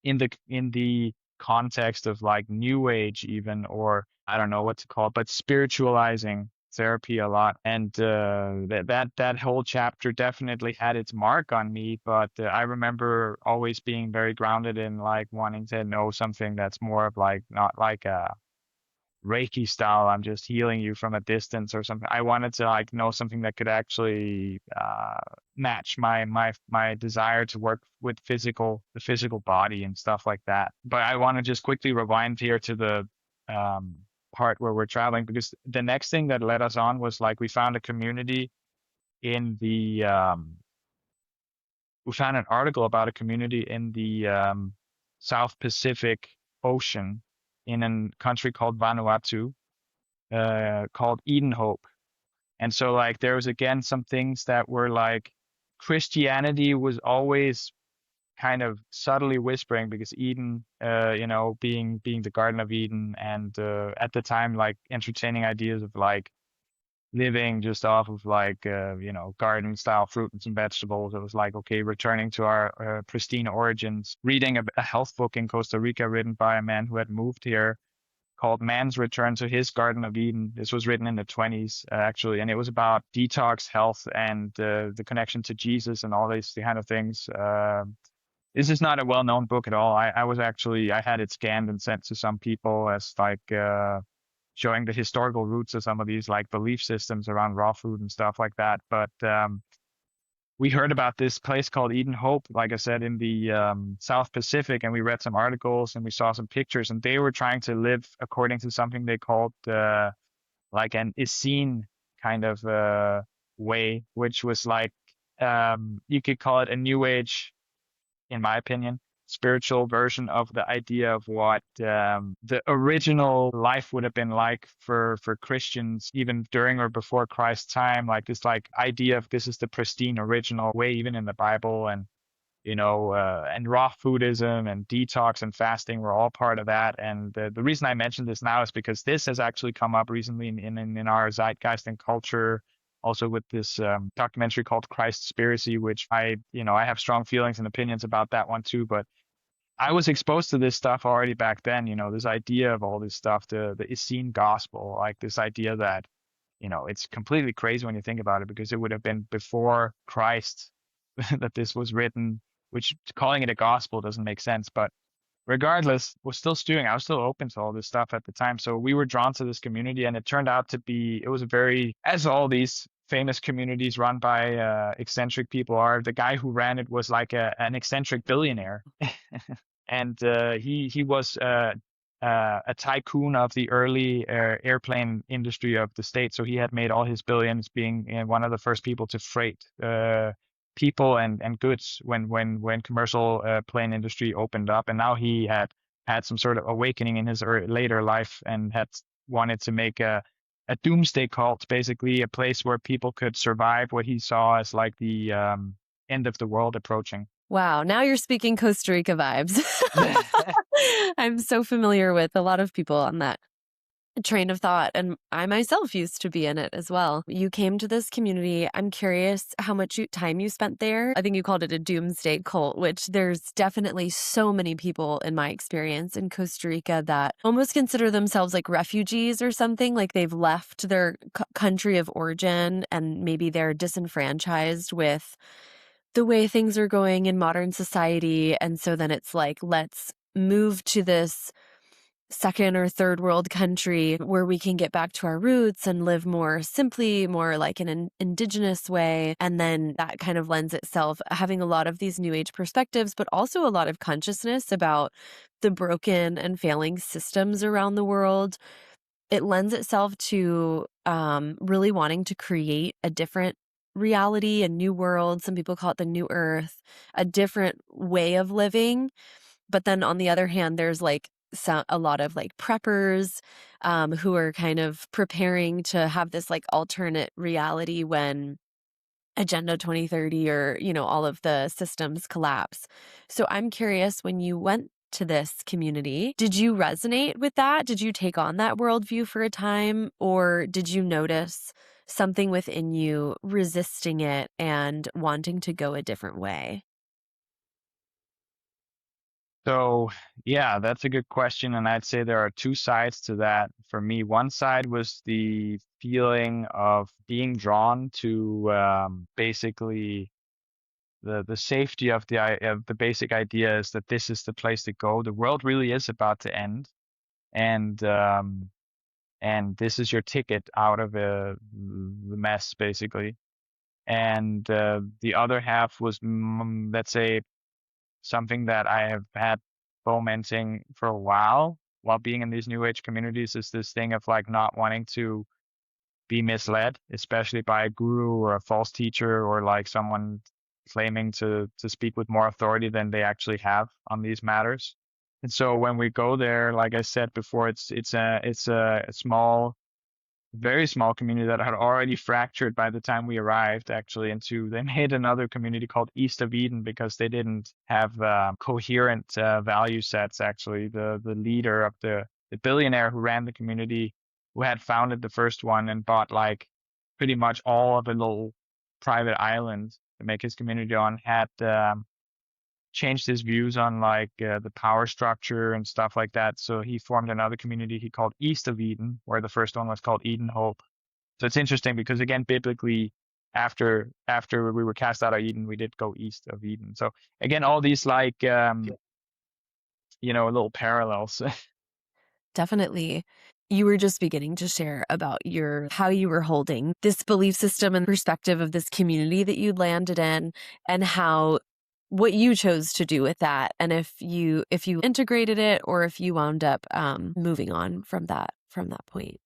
Speaker 2: in the context of like new age even, or I don't know what to call it, but spiritualizing therapy a lot. And that whole chapter definitely had its mark on me, but I remember always being very grounded in like wanting to know something that's more of like not like a Reiki style, I'm just healing you from a distance or something. I wanted to like know something that could actually match my desire to work with the physical body and stuff like that. But I want to just quickly rewind here to the um, part where we're traveling, because the next thing that led us on was like we found a community in the we found an article about a community in the South Pacific Ocean in a country called Vanuatu, called Eden Hope. And so like there was again some things that were like Christianity was always kind of subtly whispering, because Eden, being the Garden of Eden, and at the time like entertaining ideas of like living just off of like garden style fruits and vegetables. It was like, okay, returning to our pristine origins. Reading a health book in Costa Rica written by a man who had moved here, called Man's Return to His Garden of Eden. This was written in the 20s, actually, and it was about detox, health, and the connection to Jesus and all these kind of things. This is not a well-known book at all. I had it scanned and sent to some people as like showing the historical roots of some of these like belief systems around raw food and stuff like that. But we heard about this place called Eden Hope, like I said, in the South Pacific, and we read some articles and we saw some pictures, and they were trying to live according to something they called like an Essene kind of way, which was like you could call it a new age, in my opinion, spiritual version of the idea of what the original life would have been like for Christians, even during or before Christ's time. Like this, like idea of this is the pristine original way, even in the Bible, and and raw foodism and detox and fasting were all part of that. And the reason I mention this now is because this has actually come up recently in our zeitgeist and culture, also with this documentary called Christspiracy, which I have strong feelings and opinions about that one too. But I was exposed to this stuff already back then, this idea of all this stuff, the Essene gospel, like this idea that, it's completely crazy when you think about it, because it would have been before Christ that this was written, which calling it a gospel doesn't make sense. But regardless, was still stewing. I was still open to all this stuff at the time. So we were drawn to this community, and it turned out to be, it was a very, as all these famous communities run by eccentric people are, the guy who ran it was like an eccentric billionaire. And he was a tycoon of the early airplane industry of the state. So he had made all his billions being one of the first people to freight people and goods when commercial plane industry opened up. And now he had some sort of awakening in his later life and had wanted to make a doomsday cult, basically a place where people could survive what he saw as like the end of the world approaching.
Speaker 1: Wow, now you're speaking Costa Rica vibes. I'm so familiar with a lot of people on that train of thought, and I myself used to be in it as well. You came to this community. I'm curious how much time you spent there. I think you called it a doomsday cult, which there's definitely so many people in my experience in Costa Rica that almost consider themselves like refugees or something, like they've left their country of origin and maybe they're disenfranchised with the way things are going in modern society. And so then it's like, let's move to this second or third world country where we can get back to our roots and live more simply, more like in an indigenous way. And then that kind of lends itself having a lot of these new age perspectives, but also a lot of consciousness about the broken and failing systems around the world. It lends itself to really wanting to create a different reality, a new world. Some people call it the new earth, a different way of living. But then on the other hand, there's like a lot of like preppers who are kind of preparing to have this like alternate reality when Agenda 2030 or, all of the systems collapse. So I'm curious, when you went to this community, did you resonate with that? Did you take on that worldview for a time, or did you notice something within you resisting it and wanting to go a different way?
Speaker 2: So, yeah, that's a good question. And I'd say there are two sides to that for me. One side was the feeling of being drawn to basically the safety of the basic idea is that this is the place to go. The world really is about to end, and this is your ticket out of the mess, basically. And the other half was, let's say, something that I have had fomenting for a while being in these new age communities, is this thing of like not wanting to be misled, especially by a guru or a false teacher or like someone claiming to speak with more authority than they actually have on these matters. And so when we go there, like I said before, it's a small, very small community that had already fractured by the time we arrived, actually, into, they made another community called East of Eden because they didn't have coherent value sets. Actually, the leader of the billionaire who ran the community, who had founded the first one and bought like pretty much all of a little private island to make his community on, had changed his views on like the power structure and stuff like that. So he formed another community he called East of Eden, where the first one was called Eden Hope. So it's interesting because, again, biblically, after we were cast out of Eden, we did go east of Eden. So again, all these like little parallels.
Speaker 1: Definitely. You were just beginning to share about how you were holding this belief system and perspective of this community that you landed in, and how what you chose to do with that, and if you integrated it or if you wound up moving on from that point.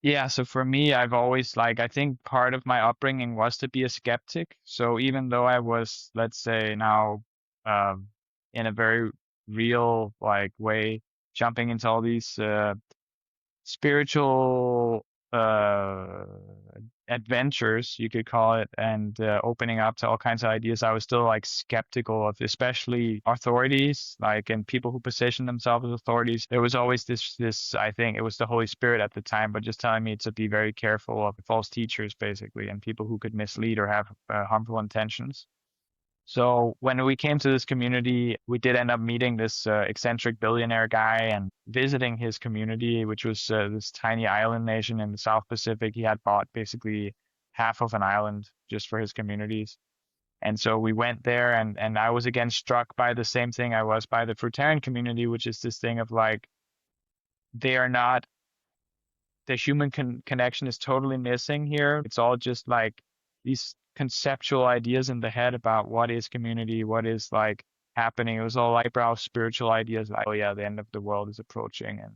Speaker 2: Yeah, so for me, I've always, like, I think part of my upbringing was to be a skeptic. So even though I was, let's say now, um, in a very real like way, jumping into all these spiritual uh, adventures, you could call it, and opening up to all kinds of ideas, I was still like skeptical of especially authorities, like, and people who position themselves as authorities. There was always this, I think it was the Holy Spirit at the time, but just telling me to be very careful of false teachers, basically, and people who could mislead or have harmful intentions. So when we came to this community, we did end up meeting this eccentric billionaire guy and visiting his community, which was this tiny island nation in the South Pacific. He had bought basically half of an island just for his communities. And so we went there, and I was again struck by the same thing I was by the fruitarian community, which is this thing of like, they are not, the human connection is totally missing here. It's all just like these conceptual ideas in the head about what is community, what is like happening. It was all like brow spiritual ideas like, oh yeah, the end of the world is approaching. And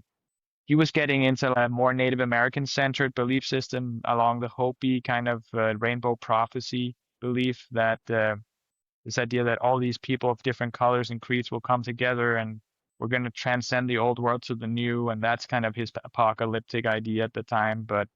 Speaker 2: he was getting into a more Native American centered belief system along the Hopi kind of rainbow prophecy belief that this idea that all these people of different colors and creeds will come together and we're going to transcend the old world to the new. And that's kind of his apocalyptic idea at the time. But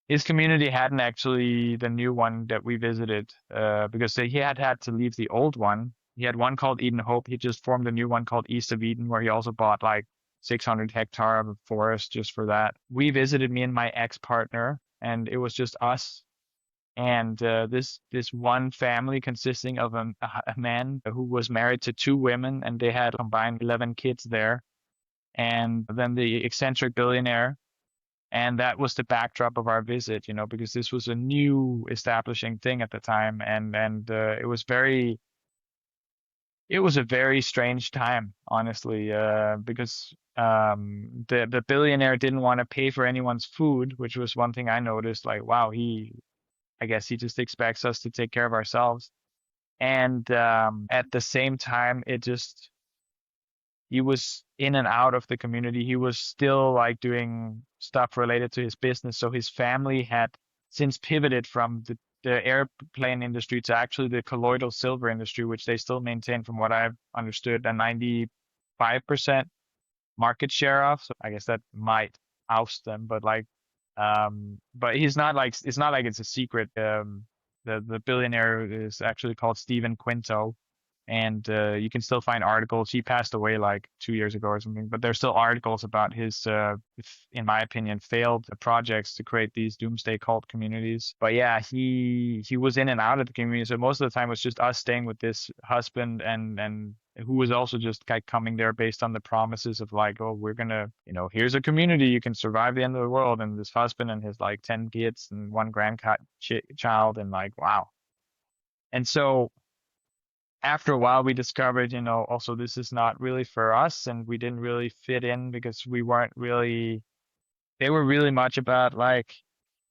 Speaker 2: his community hadn't actually the new one that we visited because he had to leave the old one. He had one called Eden Hope. He just formed a new one called East of Eden, where he also bought like 600 hectare of forest just for that. We visited, me and my ex-partner, and it was just us. And this one family consisting of a man who was married to two women, and they had combined 11 kids there. And then the eccentric billionaire. And that was the backdrop of our visit, you know, because this was a new establishing thing at the time. And it was a very strange time, honestly, because the billionaire didn't want to pay for anyone's food, which was one thing I noticed. Like, wow, I guess he just expects us to take care of ourselves. And at the same time, he was in and out of the community. He was still like doing stuff related to his business. So his family had since pivoted from the airplane industry to actually the colloidal silver industry, which they still maintain, from what I've understood, a 95% market share of. So I guess that might oust them, but like, but he's not like, it's not like it's a secret. The billionaire is actually called Stephen Quinto, and you can still find articles. He passed away like 2 years ago or something, but there's still articles about his, in my opinion, failed projects to create these doomsday cult communities. But yeah, he was in and out of the community, so most of the time it was just us staying with this husband, and who was also just like coming there based on the promises of like, oh, we're gonna, you know, here's a community, you can survive the end of the world, and this husband and his like 10 kids and one grandchild, and like, wow. And so after a while we discovered, you know, also this is not really for us, and we didn't really fit in because we weren't really, they were really much about like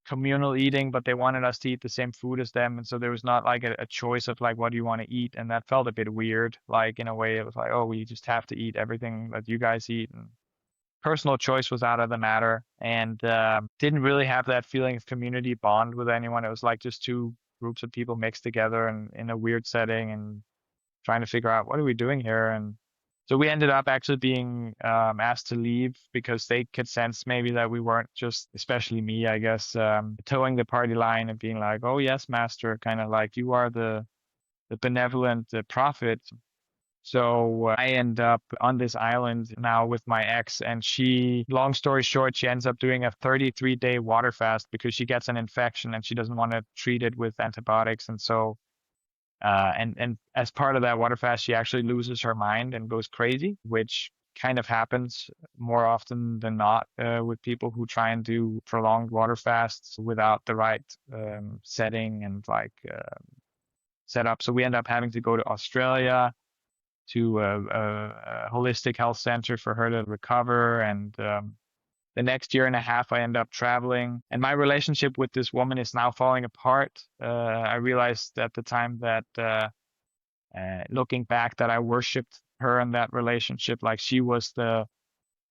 Speaker 2: communal eating, but they wanted us to eat the same food as them. And so there was not like a choice of like, what do you want to eat? And that felt a bit weird. Like in a way it was like, oh, we just have to eat everything that you guys eat. And personal choice was out of the matter, and didn't really have that feeling of community bond with anyone. It was like just two groups of people mixed together and in a weird setting, and trying to figure out what are we doing here. And so we ended up actually being asked to leave because they could sense maybe that we weren't just, especially me, I guess, towing the party line and being like, oh yes, master, kind of like you are the benevolent prophet. So I end up on this island now with my ex, and she, long story short, she ends up doing a 33-day water fast because she gets an infection and she doesn't want to treat it with antibiotics. And so and as part of that water fast, she actually loses her mind and goes crazy, which kind of happens more often than not with people who try and do prolonged water fasts without the right setting and like setup. So we end up having to go to Australia to a holistic health center for her to recover. And the next year and a half, I end up traveling, and my relationship with this woman is now falling apart. I realized at the time that, looking back, that I worshipped her in that relationship. Like she was the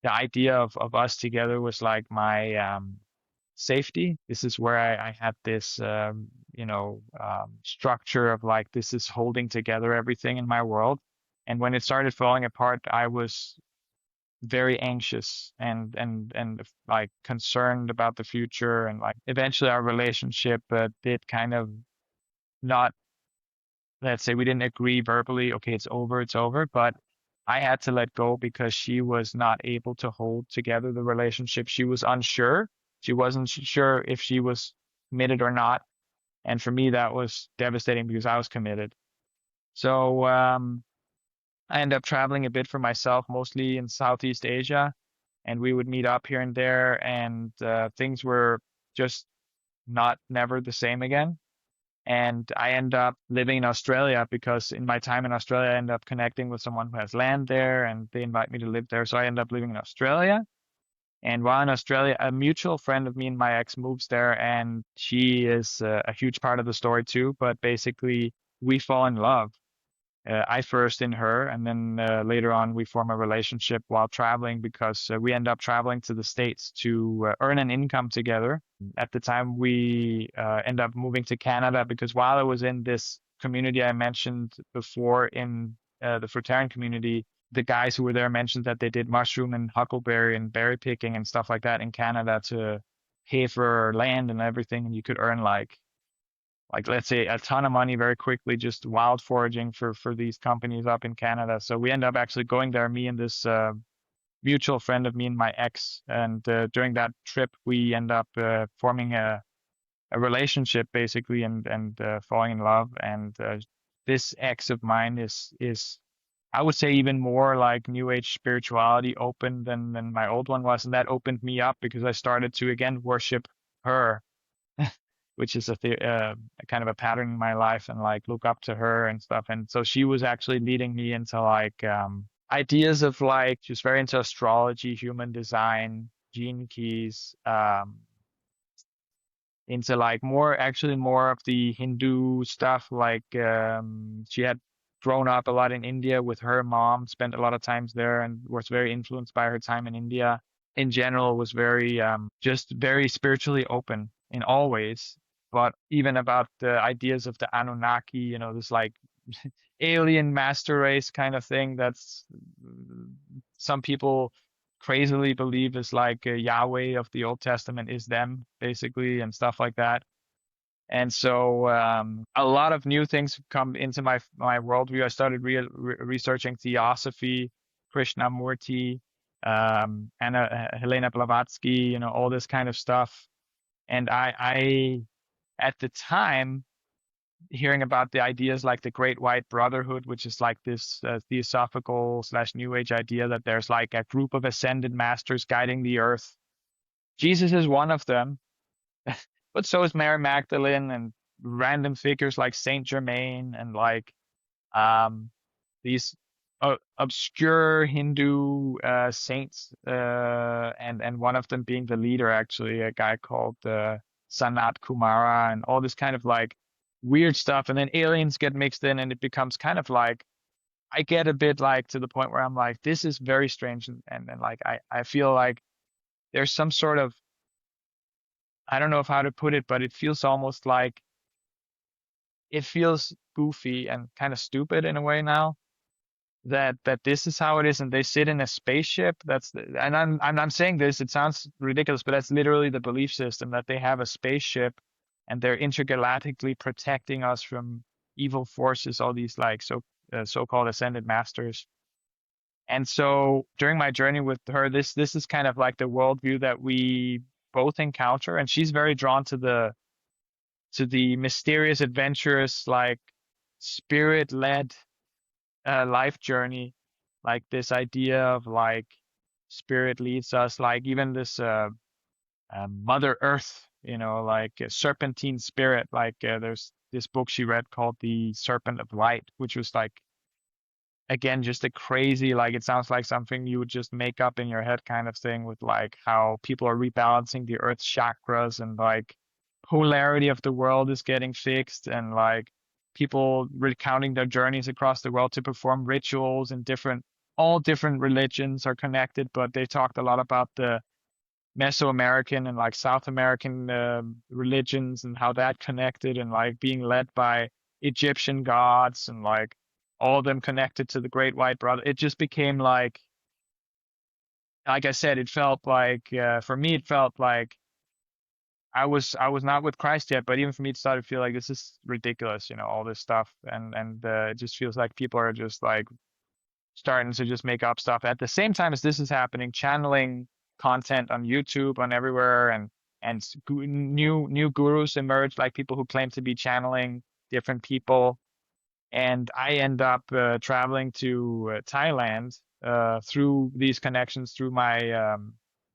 Speaker 2: idea of us together was like my safety. This is where I had this, structure of like, this is holding together everything in my world. And when it started falling apart, I was very anxious and like concerned about the future. And like eventually our relationship did kind of not, let's say we didn't agree verbally, okay, it's over, but I had to let go because she was not able to hold together the relationship. She was unsure. She wasn't sure if she was committed or not. And for me, that was devastating because I was committed. So I ended up traveling a bit for myself, mostly in Southeast Asia, and we would meet up here and there, and things were just not never the same again. And I end up living in Australia because in my time in Australia, I end up connecting with someone who has land there and they invite me to live there. So I end up living in Australia. And while in Australia, a mutual friend of me and my ex moves there, and she is a huge part of the story too. But basically, we fall in love. I first in her, and then later on we form a relationship while traveling because we end up traveling to the States to earn an income together. At the time, we end up moving to Canada because while I was in this community I mentioned before in the fruitarian community, the guys who were there mentioned that they did mushroom and huckleberry and berry picking and stuff like that in Canada to pay for land and everything, and you could earn like let's say a ton of money very quickly just wild foraging for these companies up in Canada. So we end up actually going there, me and this mutual friend of me and my ex, and during that trip we end up forming a relationship basically and falling in love. And this ex of mine is I would say even more like new age spirituality open than my old one was, and that opened me up because I started to again worship her, which is a kind of a pattern in my life, and like look up to her and stuff. And so she was actually leading me into like ideas of like she's very into astrology, human design, gene keys, into like more of the Hindu stuff. Like she had grown up a lot in India with her mom, spent a lot of times there, and was very influenced by her time in India. In general, was very just very spiritually open in all ways. But even about the ideas of the Anunnaki, this like alien master race kind of thing that's some people crazily believe is like Yahweh of the Old Testament is them basically and stuff like that. And so a lot of new things come into my worldview. I started researching theosophy, Krishnamurti, Helena Blavatsky, all this kind of stuff. And I at the time hearing about the ideas like the Great White Brotherhood, which is like this theosophical slash New Age idea that there's like a group of ascended masters guiding the earth. Jesus is one of them, but so is Mary Magdalene and random figures like Saint Germain and like um, these obscure Hindu saints, and one of them being the leader, actually, a guy called Sanat Kumara, and all this kind of like weird stuff. And then aliens get mixed in, and it becomes kind of like I get a bit like to the point where I'm like, this is very strange, and like I feel like there's some sort of I don't know if how to put it, but it feels almost like it feels goofy and kind of stupid in a way now that this is how it is, and they sit in a spaceship. And I'm saying this, it sounds ridiculous, but that's literally the belief system, that they have a spaceship and they're intergalactically protecting us from evil forces, all these like so-called ascended masters. And so during my journey with her, this is kind of like the worldview that we both encounter, and she's very drawn to the mysterious, adventurous, like spirit-led life journey, like this idea of like spirit leads us, like even this Mother Earth, like a serpentine spirit. Like there's this book she read called The Serpent of Light, which was like again just a crazy, like it sounds like something you would just make up in your head kind of thing, with like how people are rebalancing the Earth's chakras, and like polarity of the world is getting fixed, and like people recounting their journeys across the world to perform rituals, and all different religions are connected, but they talked a lot about the Mesoamerican and like South American religions and how that connected, and like being led by Egyptian gods, and like all of them connected to the Great White Brother. It just became like I said, it felt like for me, it felt like I was not with Christ yet, but even for me, it started to feel like this is ridiculous, all this stuff, and it just feels like people are just like starting to just make up stuff. At the same time as this is happening, channeling content on YouTube, on everywhere, and new gurus emerge, like people who claim to be channeling different people. And I end up traveling to Thailand through these connections, through my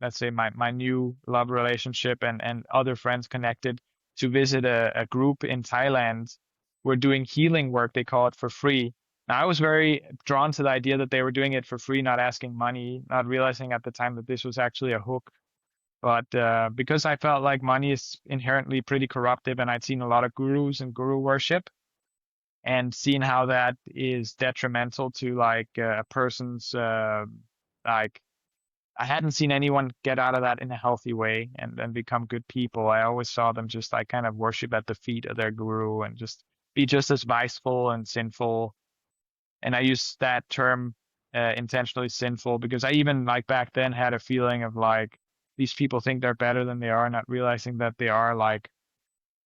Speaker 2: let's say my new love relationship and other friends connected. to visit a group in Thailand. We're doing healing work, they call it, for free. Now, I was very drawn to the idea that they were doing it for free, not asking money, not realizing at the time that this was actually a hook. But because I felt like money is inherently pretty corruptive, and I'd seen a lot of gurus and guru worship, and seen how that is detrimental to like a person's like I hadn't seen anyone get out of that in a healthy way and become good people. I always saw them just like kind of worship at the feet of their guru and just be just as viceful and sinful. And I use that term intentionally, sinful, because I even like back then had a feeling of like these people think they're better than they are, not realizing that they are like,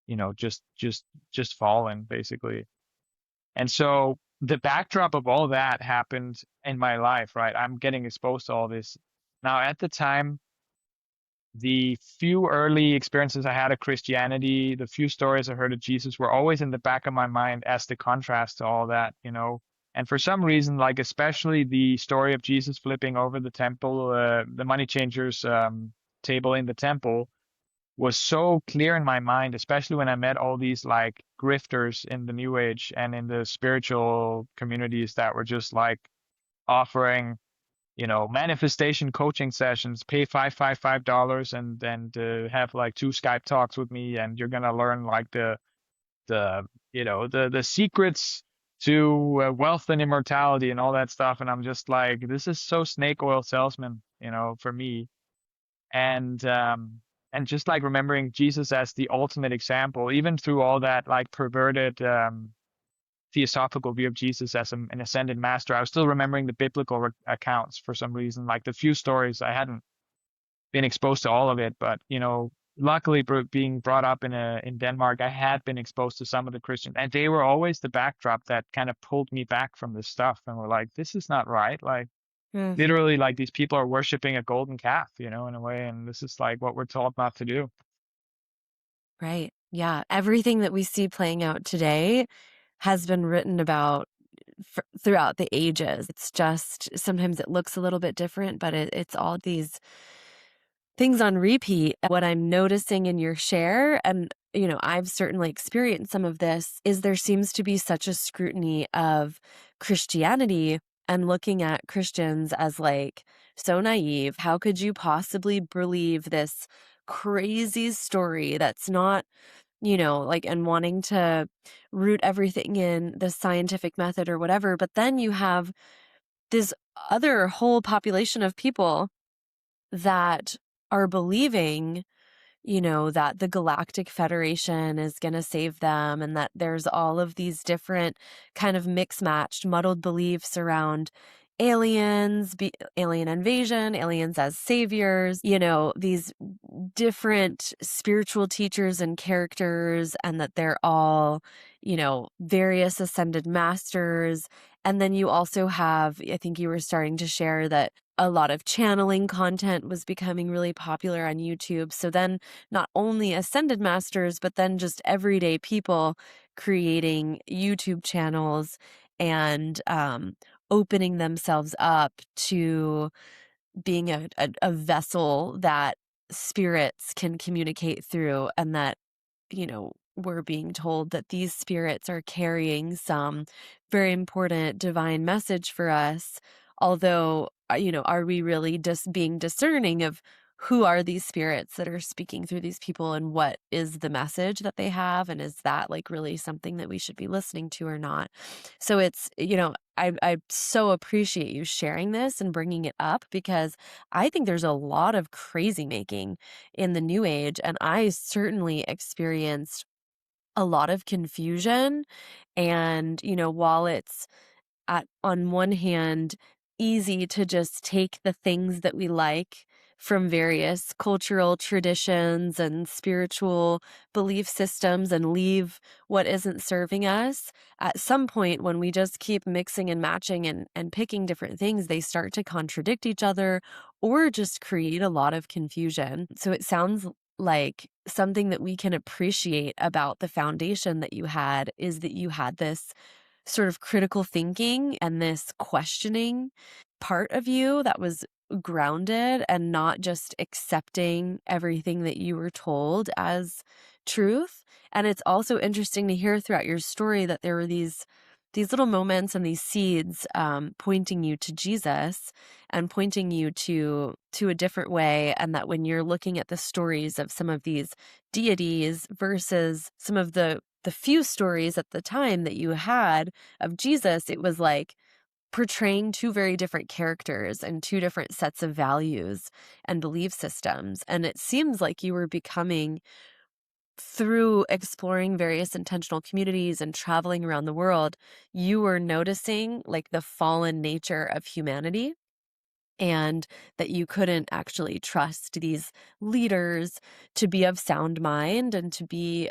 Speaker 2: just fallen basically. And so the backdrop of all that happened in my life, right? I'm getting exposed to all this. Now, at the time, the few early experiences I had of Christianity, the few stories I heard of Jesus were always in the back of my mind as the contrast to all that. And for some reason, like especially the story of Jesus flipping over the temple, the money changers table in the temple, was so clear in my mind, especially when I met all these like grifters in the New Age and in the spiritual communities that were just like offering, manifestation coaching sessions, pay $555 and have like 2 Skype talks with me, and you're gonna learn like the secrets to wealth and immortality and all that stuff. And I'm just like, this is so snake oil salesman, for me. And just like remembering Jesus as the ultimate example, even through all that like perverted theosophical view of Jesus as an ascended master, I was still remembering the biblical accounts for some reason. Like the few stories, I hadn't been exposed to all of it, but luckily being brought up in Denmark, I had been exposed to some of the Christians, and they were always the backdrop that kind of pulled me back from this stuff, and were like, this is not right. Like
Speaker 1: Mm,
Speaker 2: literally, like these people are worshiping a golden calf, in a way, and this is like what we're told not to do.
Speaker 1: right. Yeah. Everything that we see playing out today has been written about throughout the ages. It's just sometimes it looks a little bit different, but it's all these things on repeat. What I'm noticing in your share, and I've certainly experienced some of this, is there seems to be such a scrutiny of Christianity and looking at Christians as like so naive. How could you possibly believe this crazy story that's not, like, and wanting to root everything in the scientific method or whatever. But then you have this other whole population of people that are believing, that the Galactic Federation is going to save them, and that there's all of these different kind of mixed matched, muddled beliefs around aliens, alien invasion, aliens as saviors, these different spiritual teachers and characters, and that they're all, various ascended masters. And then you also have, I think you were starting to share that a lot of channeling content was becoming really popular on YouTube. So then not only ascended masters, but then just everyday people creating YouTube channels and opening themselves up to being a vessel that spirits can communicate through, and that we're being told that these spirits are carrying some very important divine message for us. Although, are we really just being discerning of who are these spirits that are speaking through these people, and what is the message that they have? And is that like really something that we should be listening to or not? So it's, I so appreciate you sharing this and bringing it up, because I think there's a lot of crazy making in the new age. And I certainly experienced a lot of confusion. And, while it's on one hand easy to just take the things that we like from various cultural traditions and spiritual belief systems and leave what isn't serving us, at some point when we just keep mixing and matching and picking different things, they start to contradict each other or just create a lot of confusion. So it sounds like something that we can appreciate about the foundation that you had is that you had this sort of critical thinking and this questioning part of you that was grounded, and not just accepting everything that you were told as truth. And it's also interesting to hear throughout your story that there were these little moments and these seeds pointing you to Jesus and pointing you to a different way. And that when you're looking at the stories of some of these deities versus some of the few stories at the time that you had of Jesus, it was like portraying two very different characters and two different sets of values and belief systems. And it seems like you were becoming, through exploring various intentional communities and traveling around the world, you were noticing like the fallen nature of humanity, and that you couldn't actually trust these leaders to be of sound mind and to be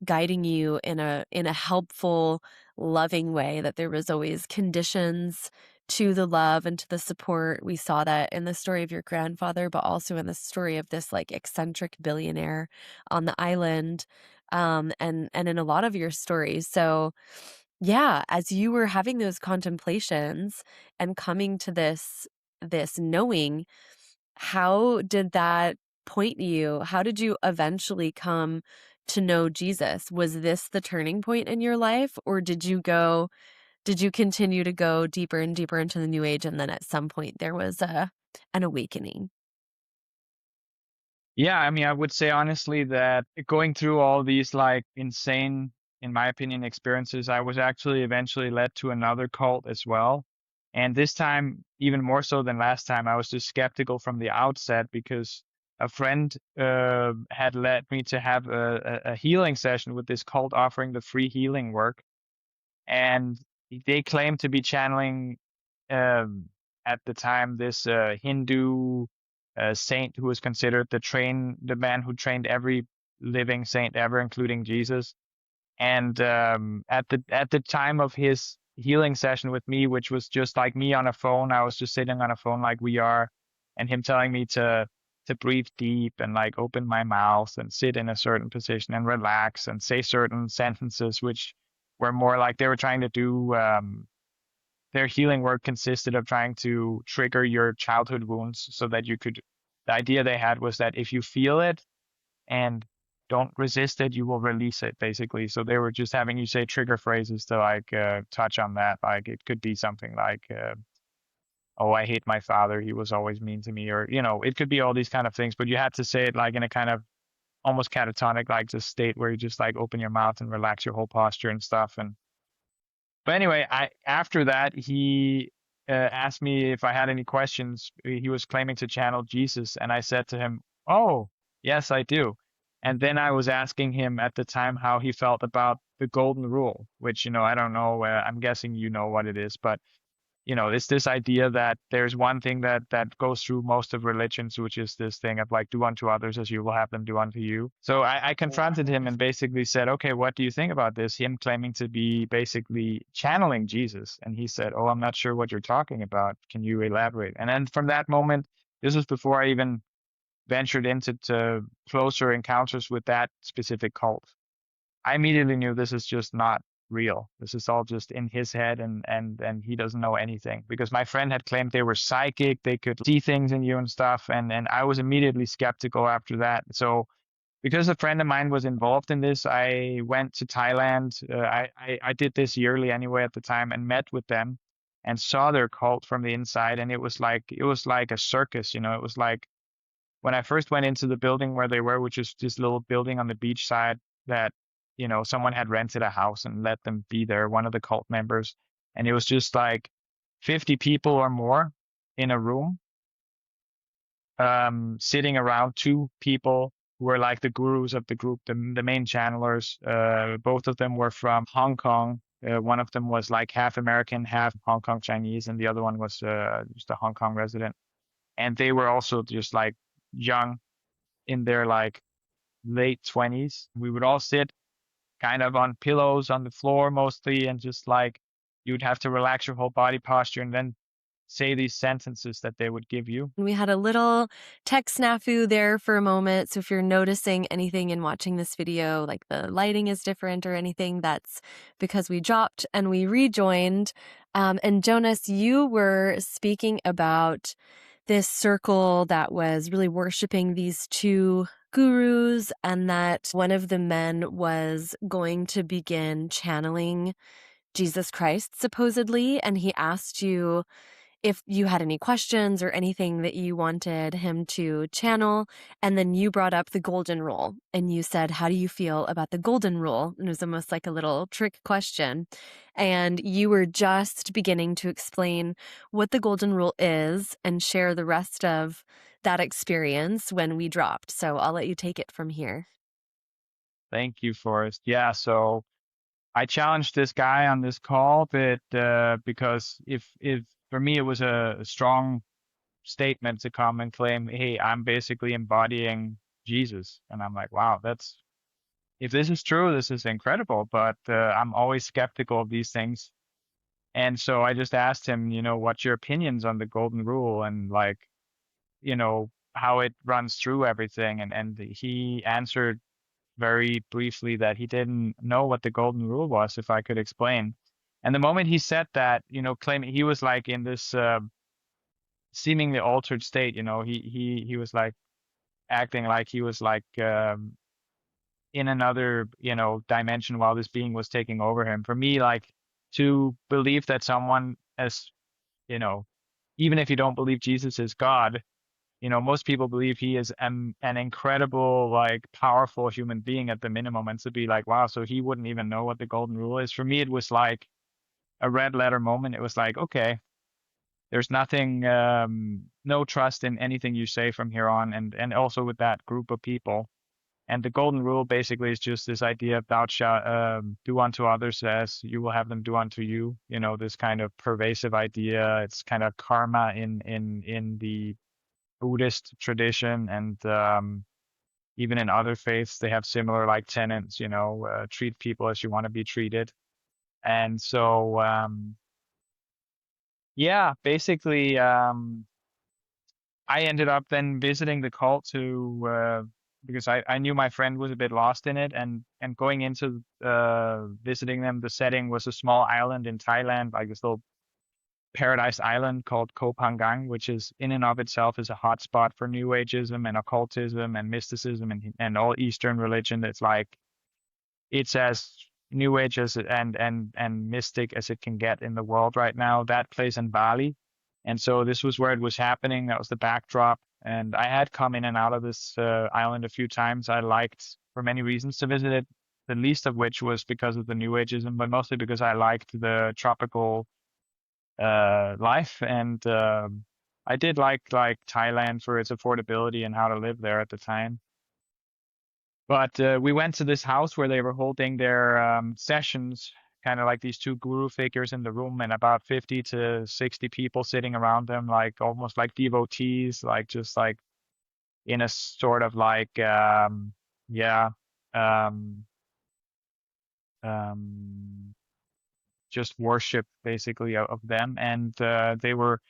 Speaker 1: guiding you in a helpful, loving way, that there was always conditions to the love and to the support. We saw that in the story of your grandfather, but also in the story of this like eccentric billionaire on the island, and in a lot of your stories. So yeah, as you were having those contemplations and coming to this knowing, how did that point you? How did you eventually come to know Jesus? Was this the turning point in your life, or did you continue to go deeper and deeper into the new age, and then at some point there was an awakening?
Speaker 2: Yeah, I mean, I would say honestly that going through all these like insane, in my opinion, experiences, I was actually eventually led to another cult as well. And this time, even more so than last time, I was just skeptical from the outset because a friend had led me to have a healing session with this cult offering the free healing work. And they claimed to be channeling um, at the time this Hindu saint who was considered the man who trained every living saint ever, including Jesus. And at the time of his healing session with me, which was just like me on a phone, I was just sitting on a phone like we are, and him telling me to breathe deep and like open my mouth and sit in a certain position and relax and say certain sentences, which were more like they were trying to do. Their healing work consisted of trying to trigger your childhood wounds so that you could. The idea they had was that if you feel it and don't resist it, you will release it, basically. So they were just having you say trigger phrases to like touch on that. Like it could be something like, "Oh, I hate my father. He was always mean to me," or it could be all these kind of things. But you had to say it like in a kind of almost catatonic, like just state where you just like open your mouth and relax your whole posture and stuff. And but anyway, I after that he asked me if I had any questions. He was claiming to channel Jesus, and I said to him, "Oh, yes, I do." And then I was asking him at the time how he felt about the golden rule, which I don't know. I'm guessing you know what it is, but it's this idea that there's one thing that goes through most of religions, which is this thing of like, do unto others as you will have them do unto you. So I confronted him and basically said, okay, what do you think about this? Him claiming to be basically channeling Jesus. And he said, oh, I'm not sure what you're talking about. Can you elaborate? And then from that moment, this was before I even ventured into closer encounters with that specific cult. I immediately knew this is just not real. This is all just in his head, and he doesn't know anything. Because my friend had claimed they were psychic, they could see things in you and stuff, and I was immediately skeptical after that. So because a friend of mine was involved in this, I went to Thailand. I did this yearly anyway at the time, and met with them and saw their cult from the inside, and it was like a circus. It was like when I first went into the building where they were, which is this little building on the beach side that, someone had rented a house and let them be there, one of the cult members. And it was just like 50 people or more in a room, sitting around two people who were like the gurus of the group, the main channelers. Both of them were from Hong Kong. One of them was like half American, half Hong Kong Chinese, and the other one was just a Hong Kong resident. And they were also just like young, in their like late 20s. We would all sit kind of on pillows on the floor mostly, and just like you'd have to relax your whole body posture and then say these sentences that they would give you.
Speaker 1: We had a little tech snafu there for a moment. So if you're noticing anything in watching this video, like the lighting is different or anything, that's because we dropped and we rejoined. And Jonas, you were speaking about this circle that was really worshiping these two gurus, and that one of the men was going to begin channeling Jesus Christ, supposedly, and he asked you if you had any questions or anything that you wanted him to channel. And then you brought up the golden rule and you said, how do you feel about the golden rule? And it was almost like a little trick question. And you were just beginning to explain what the golden rule is and share the rest of that experience when we dropped. So I'll let you take it from here.
Speaker 2: Thank you, Forrest. Yeah, so I challenged this guy on this call, but because if for me it was a strong statement to come and claim, hey, I'm basically embodying Jesus, and I'm like, wow, that's if this is true, this is incredible. But I'm always skeptical of these things, and so I just asked him, what's your opinions on the golden rule, and like, how it runs through everything, and he answered very briefly that he didn't know what the golden rule was, if I could explain. And the moment he said that, claiming he was like in this seemingly altered state, he was like acting like he was like in another, dimension while this being was taking over him. For me, like to believe that someone as, you know, even if you don't believe Jesus is God, most people believe he is an incredible, like, powerful human being at the minimum. And to be like, wow, so he wouldn't even know what the golden rule is. For me, it was like a red letter moment. It was like, okay, there's nothing, no trust in anything you say from here on. And also with that group of people. And the golden rule basically is just this idea of thou shalt do unto others as you will have them do unto you. This kind of pervasive idea. It's kind of karma in the Buddhist tradition, and even in other faiths, they have similar like tenets, treat people as you want to be treated. And so, yeah, basically, I ended up then visiting the cult to because I knew my friend was a bit lost in it, and going into visiting them, the setting was a small island in Thailand, like this little paradise island called Koh Phangan, which is in and of itself is a hotspot for New Ageism and occultism and mysticism and all Eastern religion. It's like it's as New Age as and mystic as it can get in the world right now. That place in Bali, and so this was where it was happening. That was the backdrop, and I had come in and out of this island a few times. I liked for many reasons to visit it. The least of which was because of the New Ageism, but mostly because I liked the tropical life, and I did like Thailand for its affordability and how to live there at the time. But we went to this house where they were holding their sessions, kind of like these two guru figures in the room, and about 50 to 60 people sitting around them, like almost like devotees, like just like in a sort of like yeah um um just worship basically of them, and they were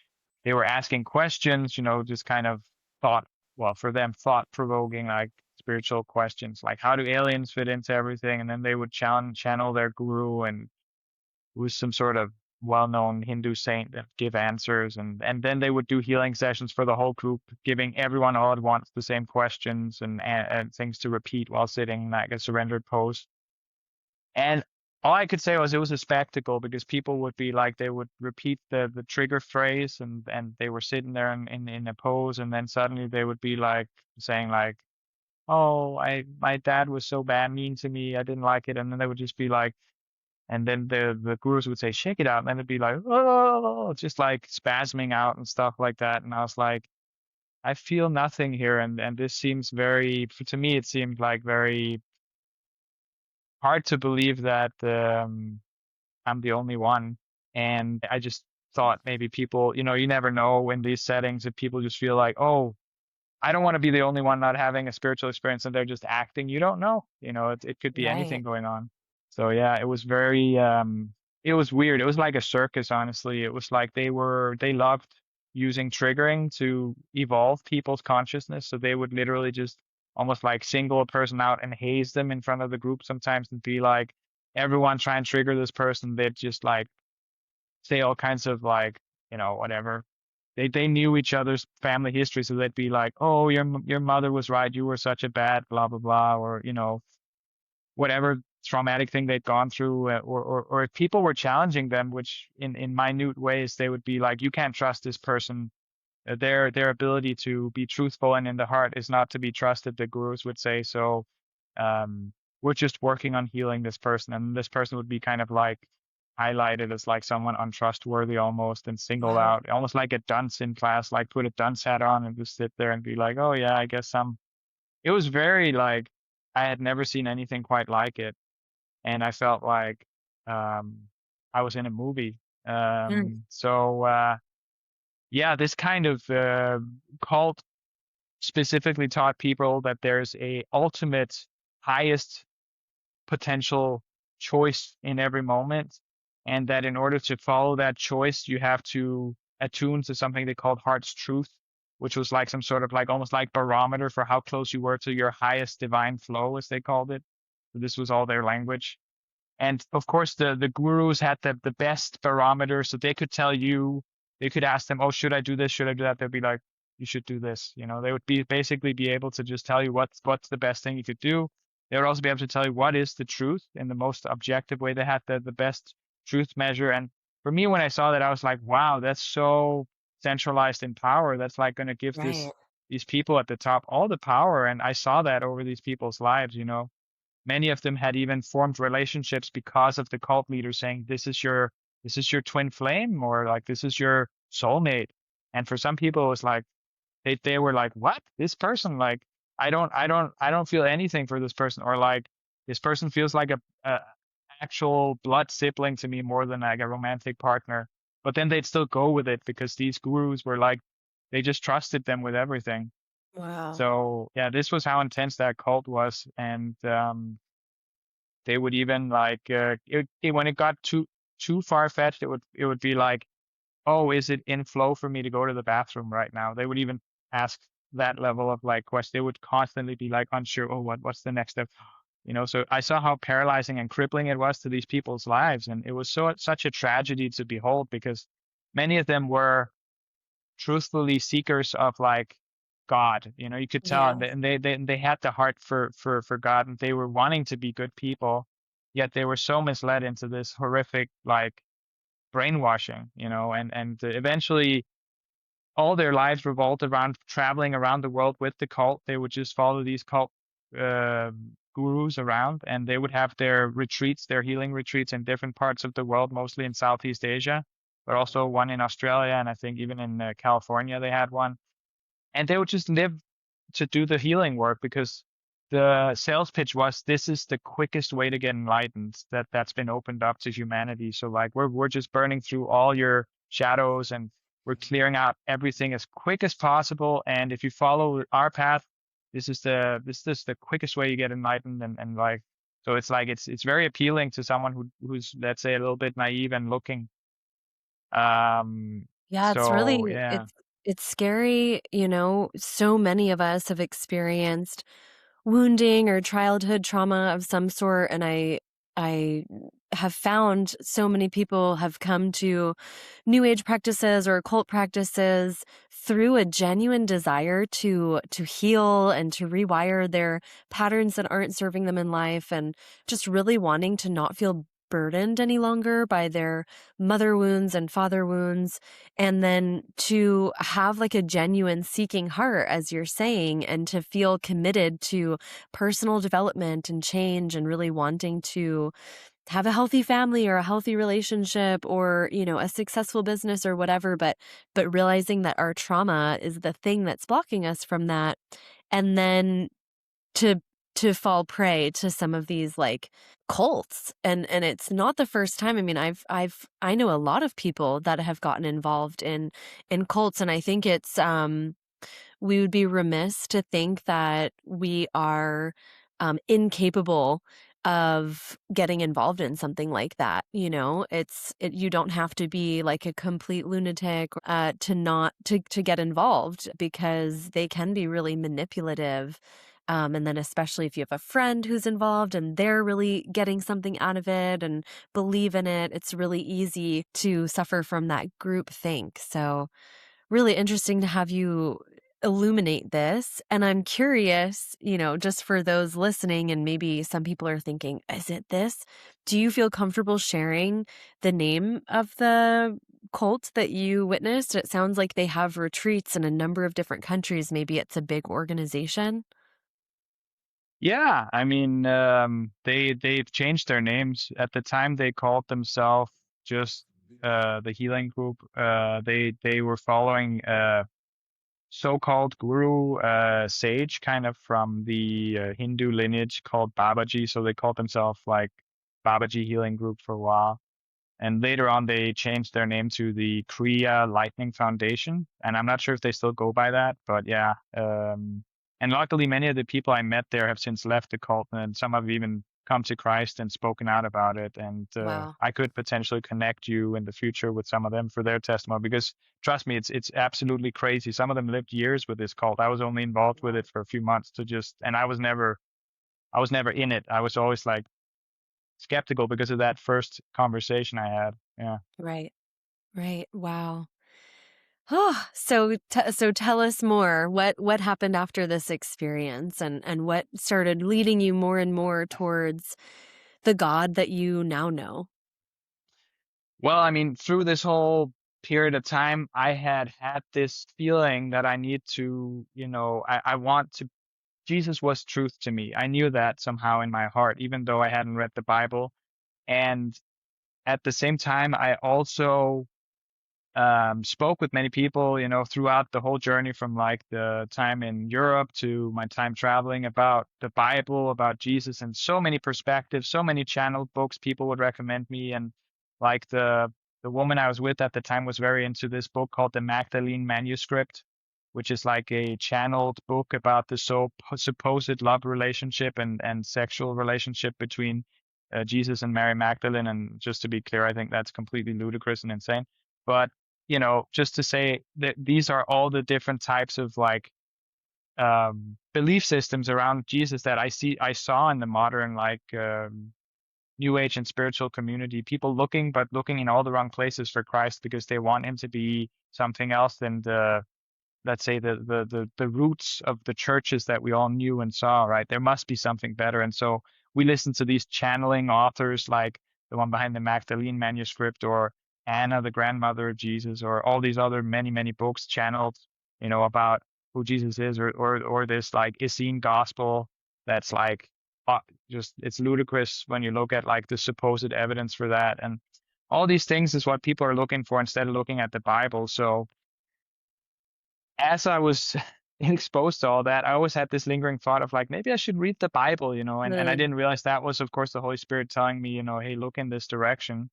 Speaker 2: asking questions, just kind of thought, well, for them, thought provoking, like spiritual questions, like how do aliens fit into everything? And then they would channel their guru, and it was some sort of well-known Hindu saint that give answers, and then they would do healing sessions for the whole group, giving everyone all at once the same questions and things to repeat while sitting like a surrendered pose. And all I could say was it was a spectacle because people would be like they would repeat the trigger phrase, and they were sitting there in a pose, and then suddenly they would be like saying like, oh, my dad was so bad, mean to me, I didn't like it. And then they would just be like, and then the gurus would say shake it out, and then it'd be like, oh, just like spasming out and stuff like that. And I was like, I feel nothing here, and this seems very, to me it seemed like very hard to believe that I'm the only one. And I just thought maybe people, you never know in these settings if people just feel like, oh, I don't want to be the only one not having a spiritual experience and they're just acting. You don't know, it could be anything
Speaker 1: Right.
Speaker 2: going on. So yeah, it was very, it was weird. It was like a circus, honestly. It was like they loved using triggering to evolve people's consciousness. So they would literally just almost like single a person out and haze them in front of the group sometimes and be like, everyone try and trigger this person. They'd just like say all kinds of like, whatever, they knew each other's family history, so they'd be like, "Oh, your mother was right. You were such a bad blah blah blah," or whatever traumatic thing they'd gone through, or if people were challenging them, which in minute ways, they would be like, "You can't trust this person. Their ability to be truthful and in the heart is not to be trusted," the gurus would say. So um, we're just working on healing this person, and this person would be kind of like highlighted as like someone untrustworthy almost, and singled
Speaker 3: Wow.
Speaker 2: out, almost like a dunce in class, like put a dunce hat on and just sit there and be like, "Oh yeah, I guess some." It was very like, I had never seen anything quite like it, and I felt like um, I was in a movie.
Speaker 3: Mm.
Speaker 2: So yeah, this kind of cult specifically taught people that there's a ultimate highest potential choice in every moment, and that in order to follow that choice, you have to attune to something they called heart's truth, which was like some sort of like almost like barometer for how close you were to your highest divine flow, as they called it. So this was all their language. And of course, the gurus had the best barometer, so they could tell you, they could ask them, "Oh, should I do this? Should I do that?" They'd be like, "You should do this." They would be basically be able to just tell you what's the best thing you could do. They would also be able to tell you what is the truth in the most objective way. They had the best truth measure. And for me, when I saw that, I was like, wow, that's so centralized in power. That's like going to give
Speaker 3: Right.
Speaker 2: these people at the top all the power. And I saw that over these people's lives. Many of them had even formed relationships because of the cult leader saying, this is your twin flame, or like, this is your soulmate. And for some people, it was like, they were like, what? This person, like, I don't feel anything for this person, or like, this person feels like a actual blood sibling to me more than like a romantic partner. But then they'd still go with it because these gurus were like, they just trusted them with everything.
Speaker 3: Wow.
Speaker 2: So yeah, this was how intense that cult was. And they would even like when it got too far fetched, it would be like, "Oh, is it in flow for me to go to the bathroom right now?" They would even ask that level of like question. They would constantly be like unsure. "Oh, what's the next step?" So I saw how paralyzing and crippling it was to these people's lives, and it was such a tragedy to behold, because many of them were truthfully seekers of like God. You could tell,
Speaker 3: Yeah.
Speaker 2: and they had the heart for God, and they were wanting to be good people, yet they were so misled into this horrific like brainwashing. And eventually all their lives revolved around traveling around the world with the cult. They would just follow these cult uh, gurus around, and they would have their retreats, their healing retreats in different parts of the world, mostly in Southeast Asia, but also one in Australia, and I think even in California they had one. And they would just live to do the healing work, because the sales pitch was, this is the quickest way to get enlightened that's been opened up to humanity. So like, we're just burning through all your shadows, and we're clearing out everything as quick as possible. And if you follow our path, this is the quickest way you get enlightened. And like, so it's like, it's very appealing to someone who's, let's say, a little bit naive and looking. Um,
Speaker 1: Yeah, it's
Speaker 2: so
Speaker 1: really
Speaker 2: yeah.
Speaker 1: it's scary, so many of us have experienced wounding or childhood trauma of some sort, and I have found so many people have come to new age practices or occult practices through a genuine desire to heal and to rewire their patterns that aren't serving them in life, and just really wanting to not feel burdened any longer by their mother wounds and father wounds, and then to have like a genuine seeking heart, as you're saying, and to feel committed to personal development and change, and really wanting to have a healthy family or a healthy relationship, or a successful business or whatever, but realizing that our trauma is the thing that's blocking us from that. And then to fall prey to some of these like cults, and it's not the first time. I mean, I know a lot of people that have gotten involved in cults, and I think it's we would be remiss to think that we are incapable of getting involved in something like that. You don't have to be like a complete lunatic to not to get involved, because they can be really manipulative. And then especially if you have a friend who's involved and they're really getting something out of it and believe in it, it's really easy to suffer from that group think. So really interesting to have you illuminate this. And I'm curious, just for those listening, and maybe some people are thinking, is it this? Do you feel comfortable sharing the name of the cult that you witnessed? It sounds like they have retreats in a number of different countries. Maybe it's a big organization.
Speaker 2: Yeah, I mean, they've changed their names. At the time, they called themselves just the Healing Group. They were following so-called guru sage, kind of from the Hindu lineage called Babaji. So they called themselves like Babaji Healing Group for a while. And later on, they changed their name to the Kriya Lightning Foundation. And I'm not sure if they still go by that, but yeah. And luckily, many of the people I met there have since left the cult, and some have even come to Christ and spoken out about it. And
Speaker 1: Wow.
Speaker 2: I could potentially connect you in the future with some of them for their testimony, because trust me, it's absolutely crazy. Some of them lived years with this cult. I was only involved with it for a few months and I was never in it. I was always like skeptical because of that first conversation I had. Yeah.
Speaker 1: Right. Right. Wow. Oh, so tell us more. What happened after this experience, and what started leading you more and more towards the God that you now know?
Speaker 2: Well, I mean, through this whole period of time, I had this feeling that I need to, I want to, Jesus was truth to me. I knew that somehow in my heart, even though I hadn't read the Bible. And at the same time, I also spoke with many people, throughout the whole journey, from like the time in Europe to my time traveling, about the Bible, about Jesus, and so many perspectives, so many channeled books people would recommend me. And like the woman I was with at the time was very into this book called the Magdalene Manuscript, which is like a channeled book about the supposed love relationship and sexual relationship between Jesus and Mary Magdalene. And just to be clear, I think that's completely ludicrous and insane. But just to say that these are all the different types of like belief systems around Jesus that I saw in the modern like New Age and spiritual community. People looking in all the wrong places for Christ because they want him to be something else than let's say the roots of the churches that we all knew and saw. Right, there must be something better, and so we listen to these channeling authors like the one behind the Magdalene manuscript, or Anna, the grandmother of Jesus, or all these other many books channeled, about who Jesus is, or this like Essene gospel that's like just, it's ludicrous when you look at like the supposed evidence for that. And all these things is what people are looking for instead of looking at the Bible. So as I was exposed to all that, I always had this lingering thought of like, maybe I should read the Bible, and I
Speaker 1: Good.
Speaker 2: didn't realize that was, of course, the Holy Spirit telling me, hey, look in this direction.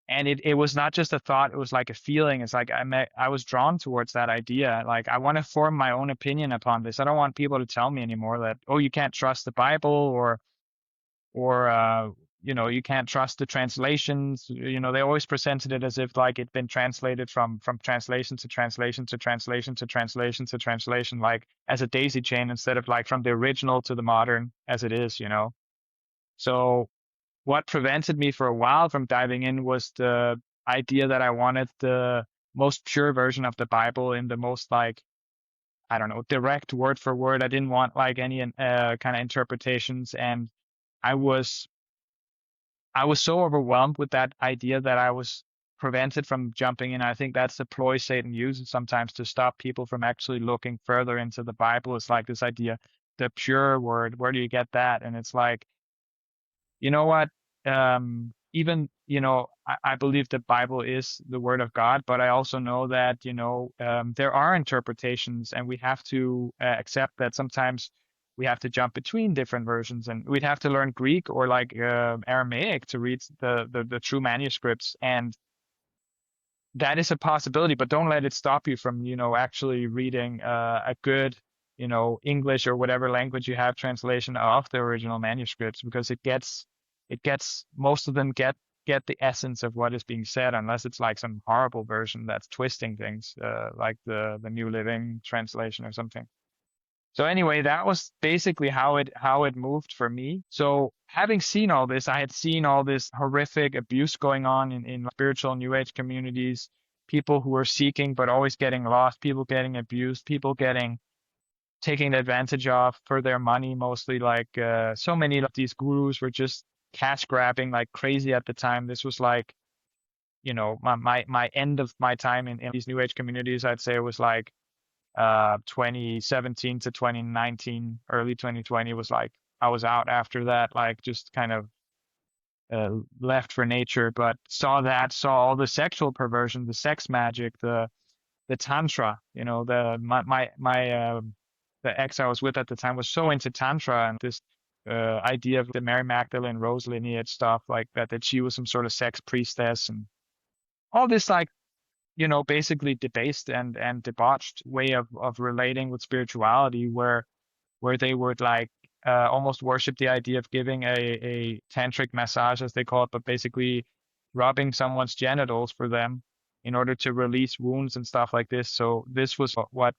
Speaker 2: And it was not just a thought, it was like a feeling. It's like I was drawn towards that idea. Like, I want to form my own opinion upon this. I don't want people to tell me anymore that, oh, you can't trust the Bible, or you can't trust the translations. They always presented it as if like it'd been translated from translation to translation to translation to translation to translation, like as a daisy chain, instead of like from the original to the modern as it is. So what prevented me for a while from diving in was the idea that I wanted the most pure version of the Bible, in the most like, I don't know, direct word for word. I didn't want like any kind of interpretations. And I was so overwhelmed with that idea that I was prevented from jumping in. I think that's the ploy Satan uses sometimes to stop people from actually looking further into the Bible. It's like this idea, the pure word, where do you get that? And it's like, you know what? Even, I believe the Bible is the word of God, but I also know that, there are interpretations, and we have to accept that sometimes we have to jump between different versions, and we'd have to learn Greek or like Aramaic to read the true manuscripts. And that is a possibility, but don't let it stop you from, actually reading a good, English or whatever language you have translation of the original manuscripts, because most of them get the essence of what is being said, unless it's like some horrible version that's twisting things, like the New Living Translation or something. So anyway, that was basically how it moved for me. So having seen all this, I had seen all this horrific abuse going on in spiritual New Age communities. people who were seeking but always getting lost, people getting abused, people getting taken advantage of for their money, mostly. Like so many of these gurus were just cash grabbing like crazy at the time. This was like, my end of my time in these new age communities. I'd say it was like 2017 to 2019, early 2020 was like I was out after that, like just kind of left for nature, but saw all the sexual perversion, the sex magic, the tantra. The ex I was with at the time was so into tantra and this idea of the Mary Magdalene Rose lineage stuff like that she was some sort of sex priestess and all this, like, basically debased and debauched way of relating with spirituality, where they would like almost worship the idea of giving a tantric massage, as they call it, but basically rubbing someone's genitals for them in order to release wounds and stuff like this. So this was what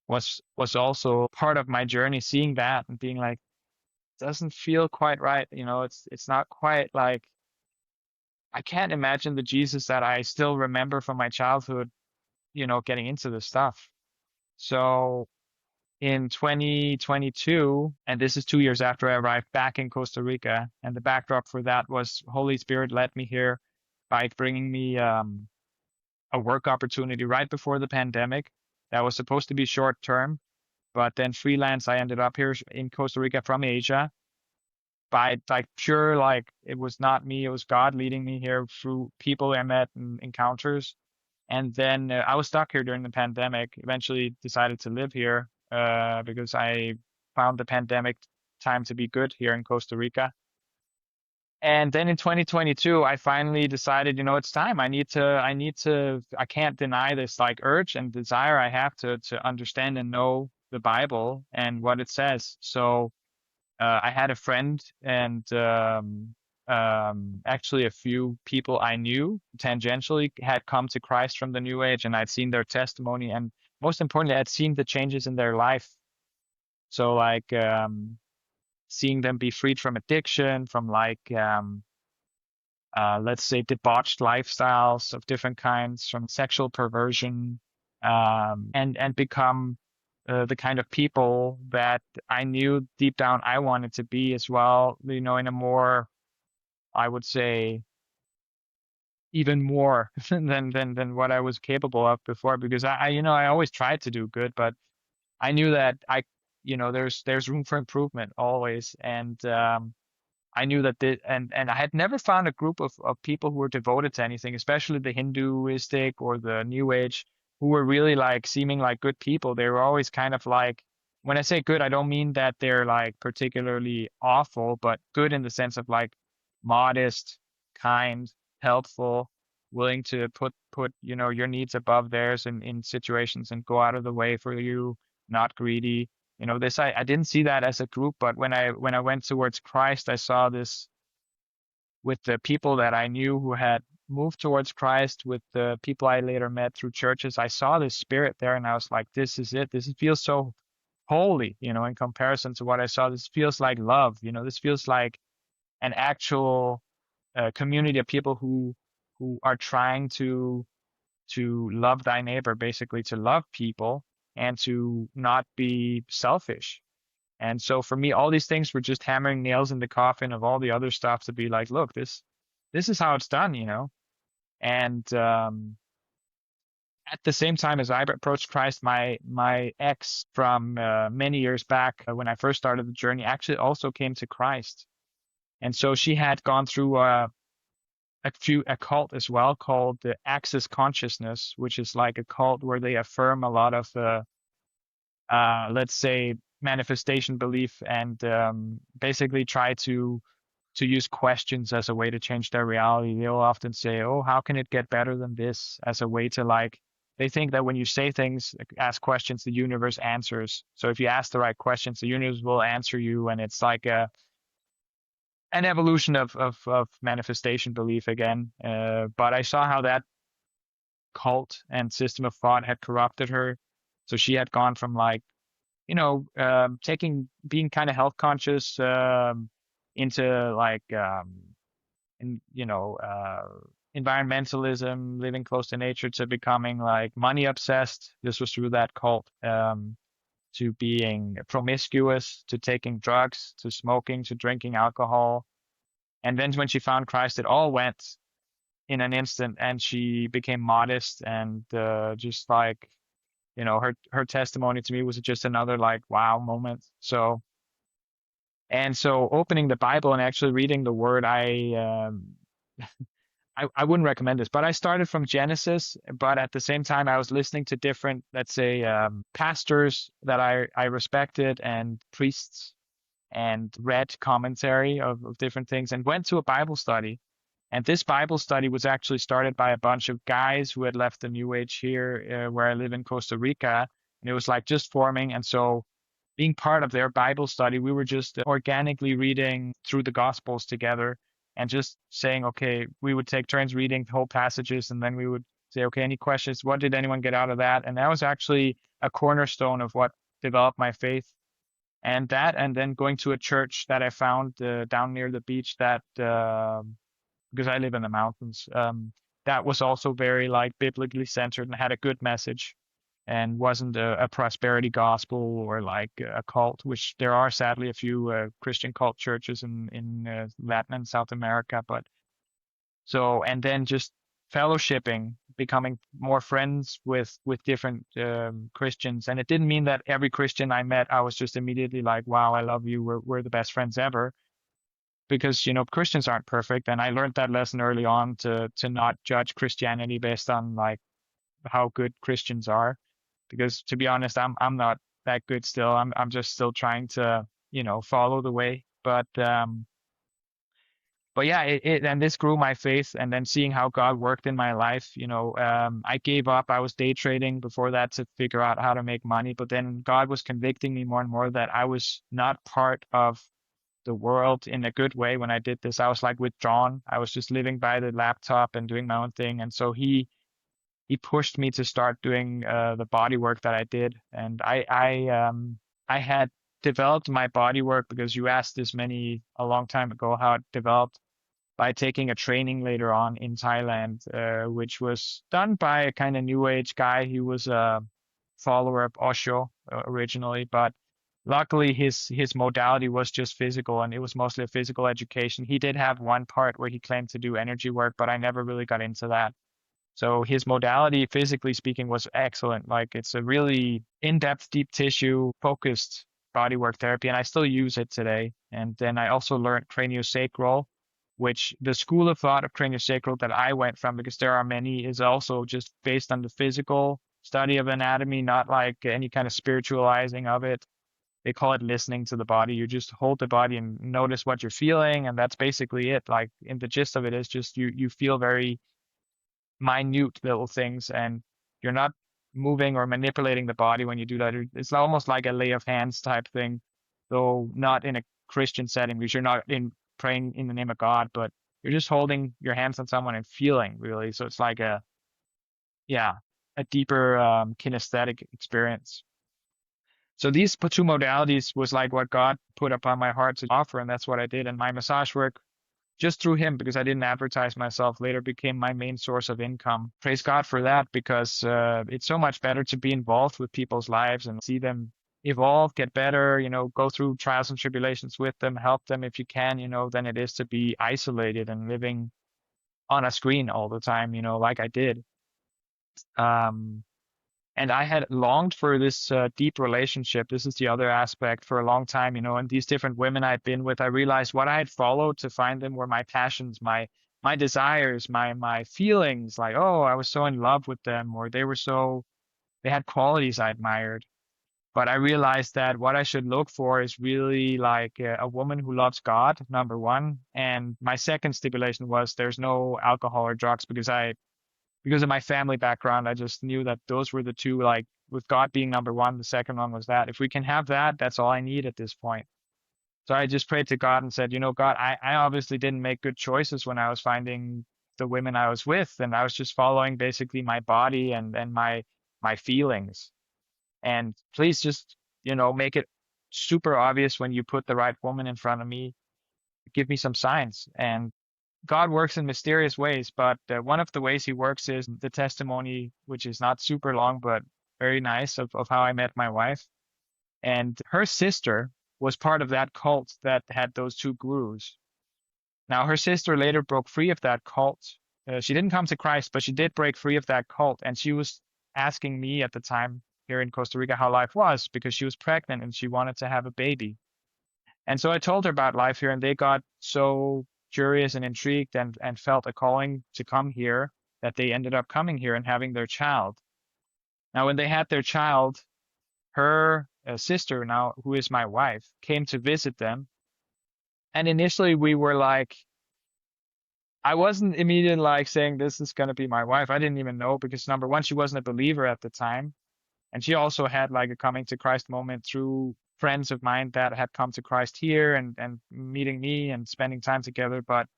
Speaker 2: was also part of my journey, seeing that and being like, doesn't feel quite right. It's not quite like, I can't imagine the Jesus that I still remember from my childhood, getting into this stuff. So in 2022, and this is 2 years after I arrived back in Costa Rica, and the backdrop for that was Holy Spirit led me here by bringing me a work opportunity right before the pandemic that was supposed to be short term, but then freelance. I ended up here in Costa Rica from Asia by like pure, like, it was not me, it was God leading me here through people I met and encounters. And then I was stuck here during the pandemic, eventually decided to live here because I found the pandemic time to be good here in Costa Rica. And then in 2022, I finally decided, it's time. I can't deny this like urge and desire I have to understand and know the Bible and what it says. So I had a friend and actually a few people I knew tangentially had come to Christ from the New Age, and I'd seen their testimony, and most importantly, I'd seen the changes in their life. So like seeing them be freed from addiction, from like let's say debauched lifestyles of different kinds, from sexual perversion, and become the kind of people that I knew deep down I wanted to be as well, in a more, I would say, even more than what I was capable of before, because I always tried to do good, but I knew that there's room for improvement always. And I knew that and I had never found a group of people who were devoted to anything, especially the Hinduistic or the New Age, who were really like seeming like good people. They were always kind of like, when I say good, I don't mean that they're like particularly awful, but good in the sense of like modest, kind, helpful, willing to put your needs above theirs in situations and go out of the way for you, not greedy. I didn't see that as a group, but when I went towards Christ, I saw this with the people that I knew who had moved towards Christ, with the people I later met through churches. I saw this spirit there, and I was like, this is it. This feels so holy, in comparison to what I saw. This feels like love. This feels like an actual community of people who are trying to love thy neighbor, basically to love people and to not be selfish. And so for me, all these things were just hammering nails in the coffin of all the other stuff, to be like, look, this is how it's done, And at the same time as I approached Christ, my ex from many years back, when I first started the journey, actually also came to Christ. And so she had gone through a cult as well, called the Access Consciousness, which is like a cult where they affirm a lot of let's say manifestation belief, and basically try to use questions as a way to change their reality. They'll often say, oh, how can it get better than this, as a way to, like, they think that when you say things, ask questions, the universe answers. So if you ask the right questions, the universe will answer you, and it's like an evolution of manifestation belief again. But I saw how that cult and system of thought had corrupted her. So she had gone from like, being kind of health conscious, into like, in, environmentalism, living close to nature, to becoming like money obsessed. This was through that cult. To being promiscuous, to taking drugs, to smoking, to drinking alcohol. And then when she found Christ, it all went in an instant, and she became modest and just like, her testimony to me was just another like wow moment. So opening the Bible and actually reading the Word, I wouldn't recommend this, but I started from Genesis, but at the same time, I was listening to different, let's say, pastors that I respected, and priests, and read commentary of different things, and went to a Bible study. And this Bible study was actually started by a bunch of guys who had left the New Age here, where I live in Costa Rica. And it was like just forming. And so being part of their Bible study, we were just organically reading through the Gospels together, and just saying, okay, we would take turns reading whole passages, and then we would say, okay, any questions? What did anyone get out of that? And that was actually a cornerstone of what developed my faith. And then going to a church that I found down near the beach, that because I live in the mountains, that was also very like biblically centered and had a good message, and wasn't a prosperity gospel or like a cult, which there are sadly a few Christian cult churches in Latin and South America. And then just fellowshipping, becoming more friends with different Christians. And it didn't mean that every Christian I met, I was just immediately like, wow, I love you. We're the best friends ever. Because, Christians aren't perfect. And I learned that lesson early on, to not judge Christianity based on like how good Christians are. Because to be honest, I'm not that good still. I'm just still trying to, follow the way. But yeah, and this grew my faith, and then seeing how God worked in my life. I gave up. I was day trading before that to figure out how to make money. But then God was convicting me more and more that I was not part of the world in a good way when I did this. I was like withdrawn. I was just living by the laptop and doing my own thing. And so he pushed me to start doing the body work that I did. And I had developed my body work, because you asked this a long time ago how it developed, by taking a training later on in Thailand, which was done by a kind of new age guy. He was a follower of Osho originally, but luckily his modality was just physical, and it was mostly a physical education. He did have one part where he claimed to do energy work, but I never really got into that. So his modality, physically speaking, was excellent. Like, it's a really in-depth, deep tissue focused bodywork therapy, and I still use it today. And then I also learned craniosacral, which the school of thought of craniosacral that I went from, because there are many, is also just based on the physical study of anatomy, not like any kind of spiritualizing of it. They call it listening to the body. You just hold the body and notice what you're feeling, and that's basically it. Like, in the gist of it is just you feel very minute little things, and you're not moving or manipulating the body when you do that. It's almost like a lay of hands type thing, though not in a Christian setting, because you're not praying in the name of God, but you're just holding your hands on someone and feeling, really. So it's like a deeper kinesthetic experience. So these two modalities was like what God put upon my heart to offer, and that's what I did. And my massage work, just through him, because I didn't advertise myself, later became my main source of income. Praise God for that, because it's so much better to be involved with people's lives and see them evolve, get better, go through trials and tribulations with them, help them if you can, than it is to be isolated and living on a screen all the time, like I did. And I had longed for this deep relationship. This is the other aspect, for a long time, and these different women I'd been with, I realized what I had followed to find them were my passions, my desires, my feelings. Like, oh, I was so in love with them, or they had qualities I admired. But I realized that what I should look for is really like a woman who loves God, number one. And my second stipulation was there's no alcohol or drugs, because of my family background, I just knew that those were the two, like, with God being number one, the second one was that. If we can have that, that's all I need at this point. So I just prayed to God and said, God, I obviously didn't make good choices when I was finding the women I was with, and I was just following basically my body and my feelings. And please just, make it super obvious when you put the right woman in front of me. Give me some signs. And God works in mysterious ways, but one of the ways he works is the testimony, which is not super long, but very nice, of how I met my wife. And her sister was part of that cult that had those two gurus. Now, her sister later broke free of that cult. She didn't come to Christ, but she did break free of that cult. And she was asking me at the time here in Costa Rica how life was, because she was pregnant and she wanted to have a baby. And so I told her about life here, and they got so curious and intrigued and felt a calling to come here that they ended up coming here and having their child. Now, when they had their child, her sister, now who is my wife, came to visit them. And initially we were like, I wasn't immediately like saying this is going to be my wife. I didn't even know, because number one, she wasn't a believer at the time. And she also had like a coming to Christ moment through friends of mine that had come to Christ here and meeting me and spending time together. But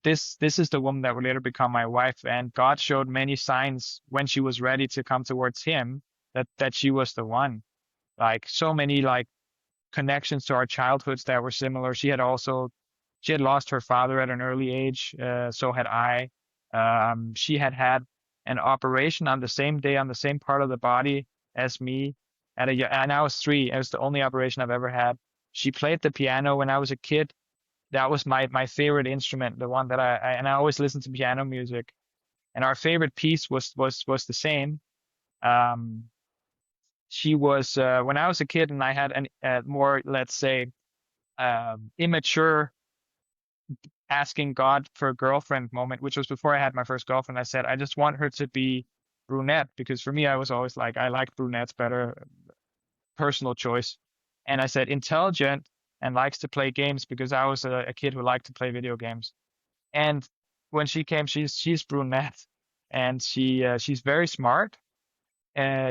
Speaker 2: this is the woman that would later become my wife. And God showed many signs when she was ready to come towards him that she was the one. Like so many like connections to our childhoods that were similar. She had lost her father at an early age. So had I. She had an operation on the same day on the same part of the body as me and I was 3. It was the only operation I've ever had. She played the piano when I was a kid. That was my favorite instrument, the one that I always listened to piano music. And our favorite piece was the same. She was when I was a kid and I had a more, let's say, immature asking God for a girlfriend moment, which was before I had my first girlfriend. I said, I just want her to be brunette, because for me, I was always like, I liked brunettes better, personal choice. And I said intelligent and likes to play games, because I was a kid who liked to play video games. And when she came, she's brunette, and she's very smart.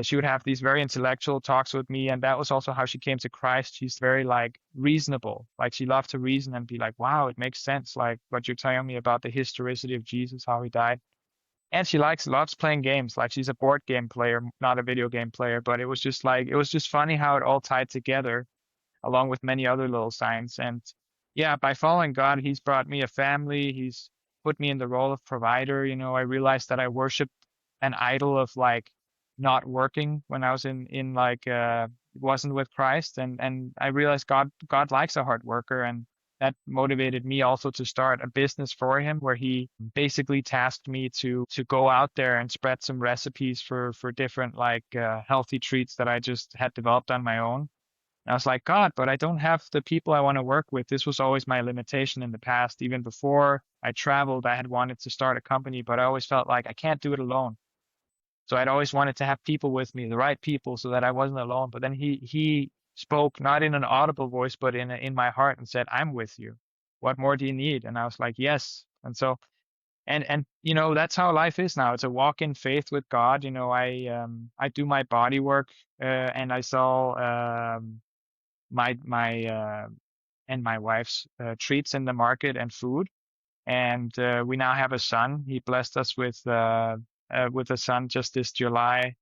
Speaker 2: She would have these very intellectual talks with me, and that was also how she came to Christ. She's very like reasonable, like she loved to reason and be like, wow, it makes sense, like what you're telling me about the historicity of Jesus, how he died. And she loves playing games. Like she's a board game player, not a video game player. But it was just funny how it all tied together, along with many other little signs. And yeah, by following God, he's brought me a family. He's put me in the role of provider. You know, I realized that I worshiped an idol of like not working when I was in like wasn't with Christ. And I realized God likes a hard worker, and that motivated me also to start a business for him, where he basically tasked me to go out there and spread some recipes for different like healthy treats that I just had developed on my own. And I was like, God, but I don't have the people I want to work with. This was always my limitation in the past. Even before I traveled, I had wanted to start a company, but I always felt like I can't do it alone. So I'd always wanted to have people with me, the right people, so that I wasn't alone. But then he spoke not in an audible voice, but in my heart, and said, I'm with you. What more do you need? And I was like, yes. And so, and you know, that's how life is now. It's a walk in faith with God. You know, I do my body work, and I sell my and my wife's treats in the market and food. And we now have a son. He blessed us with a son just this July.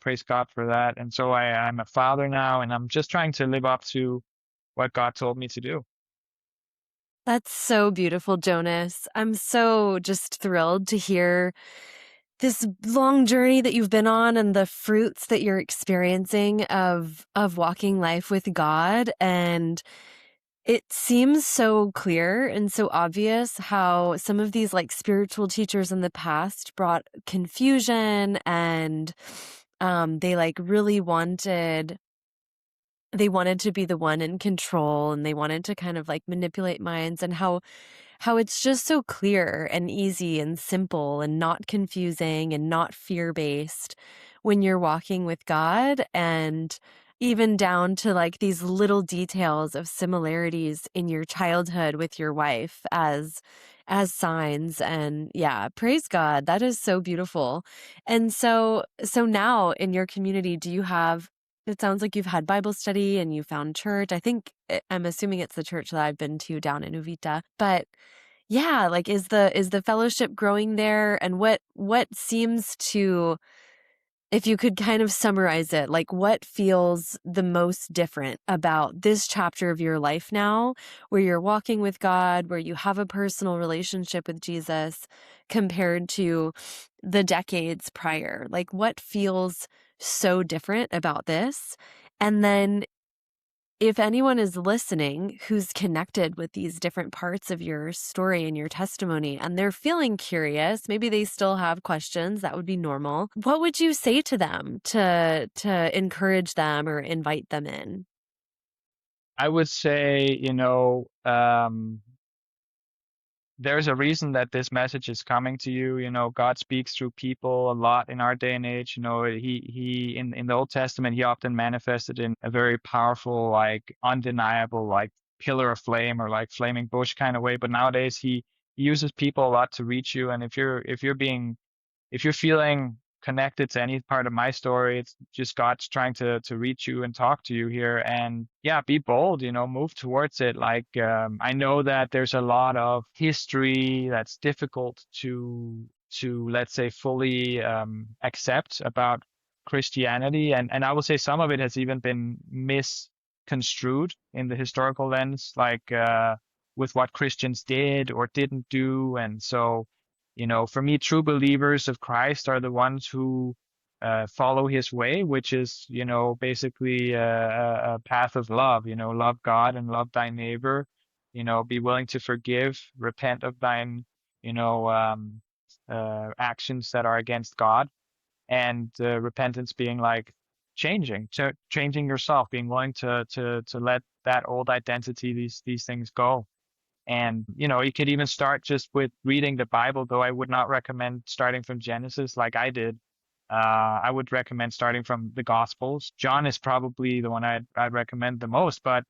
Speaker 2: Praise God for that. And so I'm a father now, and I'm just trying to live up to what God told me to do.
Speaker 1: That's so beautiful, Jonas. I'm so just thrilled to hear this long journey that you've been on and the fruits that you're experiencing of walking life with God. And it seems so clear and so obvious how some of these like spiritual teachers in the past brought confusion, and they like really wanted to be the one in control, and they wanted to kind of like manipulate minds, and how it's just so clear and easy and simple and not confusing and not fear-based when you're walking with God, and even down to like these little details of similarities in your childhood with your wife as signs. And yeah, praise God. That is so beautiful. And so now in your community, do you have, it sounds like you've had Bible study and you found church. I'm assuming it's the church that I've been to down in Uvita. But yeah, like is the fellowship growing there? And what seems to
Speaker 3: if you could kind of summarize it, like what feels the most different about this chapter of your life now, where you're walking with God, where you have a personal relationship with Jesus, compared to the decades prior? Like what feels so different about this? And then if anyone is listening who's connected with these different parts of your story and your testimony, and they're feeling curious, maybe they still have questions, that would be normal. What would you say to them to encourage them or invite them in?
Speaker 2: I would say, there's a reason that this message is coming to you. God speaks through people a lot in our day and age. He in the Old Testament, he often manifested in a very powerful, like undeniable, like pillar of flame or like flaming bush kind of way. But nowadays he uses people a lot to reach you. And if you're feeling connected to any part of my story, it's just God's trying to reach you and talk to you here. And yeah, be bold, move towards it. Like, I know that there's a lot of history that's difficult to let's say fully accept about Christianity. And I will say some of it has even been misconstrued in the historical lens, like with what Christians did or didn't do. And so for me, true believers of Christ are the ones who follow his way, which is, basically a path of love, love God and love thy neighbor, be willing to forgive, repent of thine, actions that are against God. And repentance being like changing yourself, being willing to let that old identity, these things go. And, you could even start just with reading the Bible, though I would not recommend starting from Genesis like I did. I would recommend starting from the Gospels. John is probably the one I'd recommend the most, but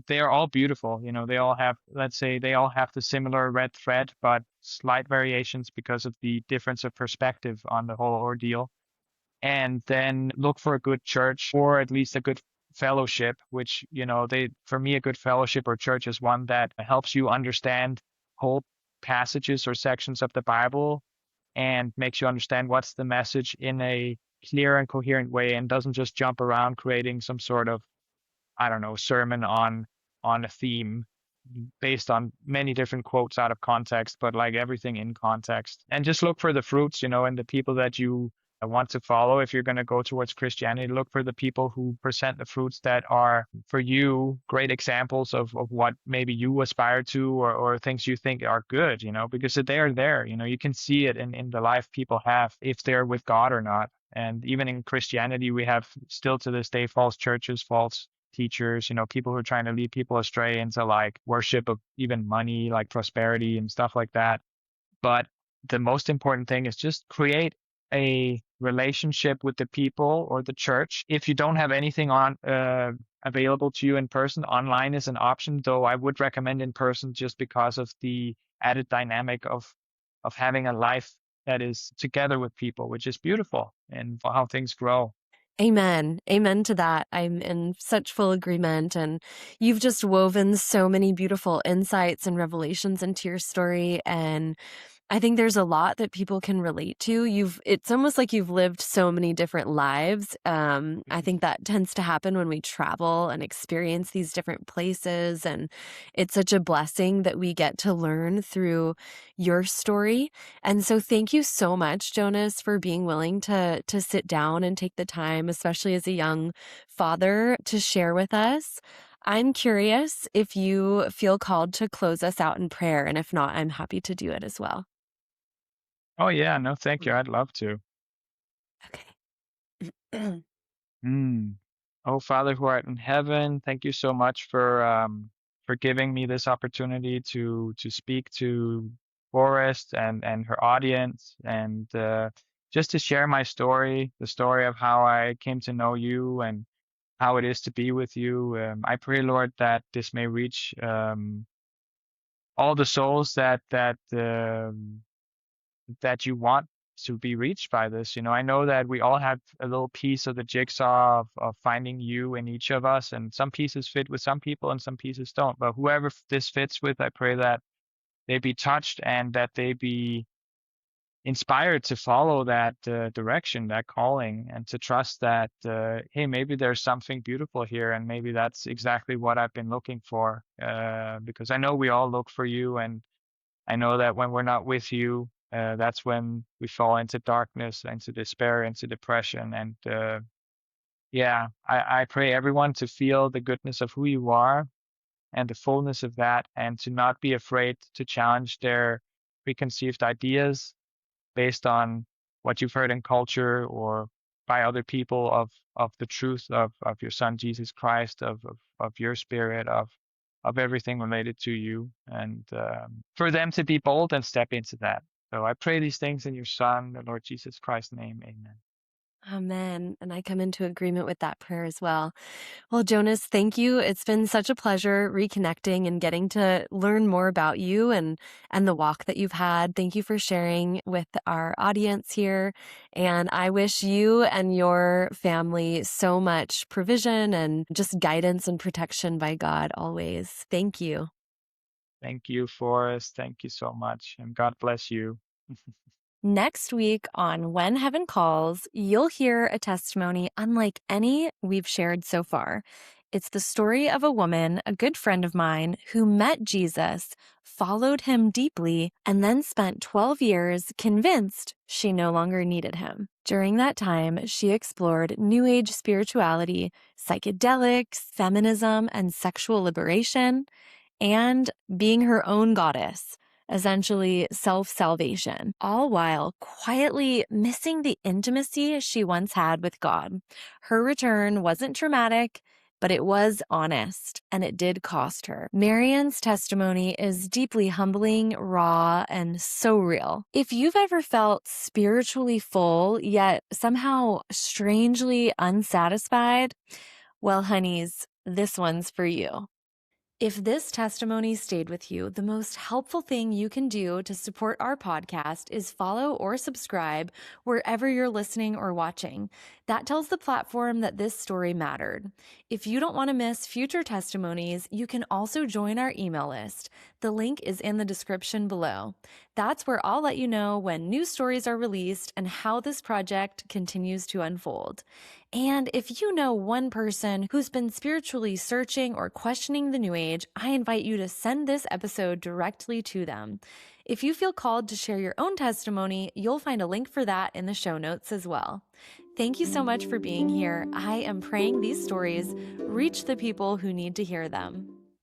Speaker 2: they are all beautiful. They all have, let's say, they all have the similar red thread, but slight variations because of the difference of perspective on the whole ordeal. And then look for a good church or at least a good fellowship, which, for me, a good fellowship or church is one that helps you understand whole passages or sections of the Bible and makes you understand what's the message in a clear and coherent way and doesn't just jump around creating some sort of, I don't know, sermon on a theme based on many different quotes out of context, but like everything in context. And just look for the fruits, and the people that you want to follow. If you're going to go towards Christianity, look for the people who present the fruits that are for you great examples of what maybe you aspire to or things you think are good, because they're there, you can see it in the life people have if they're with God or not. And even in Christianity, we have still to this day false churches, false teachers, people who are trying to lead people astray into like worship of even money, like prosperity and stuff like that. But the most important thing is just create a relationship with the people or the church. If you don't have anything on available to you in person, online is an option, though I would recommend in person just because of the added dynamic of having a life that is together with people, which is beautiful and for how things grow.
Speaker 3: Amen. Amen to that. I'm in such full agreement. And you've just woven so many beautiful insights and revelations into your story. And I think there's a lot that people can relate to. It's almost like you've lived so many different lives. I think that tends to happen when we travel and experience these different places. And it's such a blessing that we get to learn through your story. And so thank you so much, Jonas, for being willing to sit down and take the time, especially as a young father, to share with us. I'm curious if you feel called to close us out in prayer. And if not, I'm happy to do it as well.
Speaker 2: Oh yeah, no, thank you. I'd love to.
Speaker 3: Okay.
Speaker 2: Oh, Father who art in heaven, thank you so much for giving me this opportunity to speak to Forrest and her audience and just to share my story, the story of how I came to know you and how it is to be with you. I pray, Lord, that this may reach all the souls that you want to be reached by this. I know that we all have a little piece of the jigsaw of finding you in each of us, and some pieces fit with some people and some pieces don't. But whoever this fits with, I pray that they be touched and that they be inspired to follow that direction, that calling, and to trust that, hey, maybe there's something beautiful here, and maybe that's exactly what I've been looking for. Because I know we all look for you, and I know that when we're not with you, that's when we fall into darkness, into despair, into depression. And yeah, I pray everyone to feel the goodness of who you are and the fullness of that, and to not be afraid to challenge their preconceived ideas based on what you've heard in culture or by other people of the truth of your son Jesus Christ, of your spirit, of everything related to you, and for them to be bold and step into that. So I pray these things in your son, the Lord Jesus Christ's name. Amen.
Speaker 3: Amen. And I come into agreement with that prayer as well. Well, Jonas, thank you. It's been such a pleasure reconnecting and getting to learn more about you and the walk that you've had. Thank you for sharing with our audience here. And I wish you and your family so much provision and just guidance and protection by God always. Thank you.
Speaker 2: Thank you, Forrest. Thank you so much. And God bless you.
Speaker 1: Next week on When Heaven Calls, you'll hear a testimony unlike any we've shared so far. It's the story of a woman, a good friend of mine, who met Jesus, followed him deeply, and then spent 12 years convinced she no longer needed him. During that time, she explored New Age spirituality, psychedelics, feminism, and sexual liberation, and being her own goddess, essentially self-salvation, all while quietly missing the intimacy she once had with God. Her return wasn't dramatic, but it was honest, and it did cost her. Marian's testimony is deeply humbling, raw, and so real. If you've ever felt spiritually full, yet somehow strangely unsatisfied, well, honeys, this one's for you. If this testimony stayed with you, the most helpful thing you can do to support our podcast is follow or subscribe wherever you're listening or watching. That tells the platform that this story mattered. If you don't want to miss future testimonies, you can also join our email list. The link is in the description below. That's where I'll let you know when new stories are released and how this project continues to unfold. And if you know one person who's been spiritually searching or questioning the New Age, I invite you to send this episode directly to them. If you feel called to share your own testimony, you'll find a link for that in the show notes as well. Thank you so much for being here. I am praying these stories reach the people who need to hear them.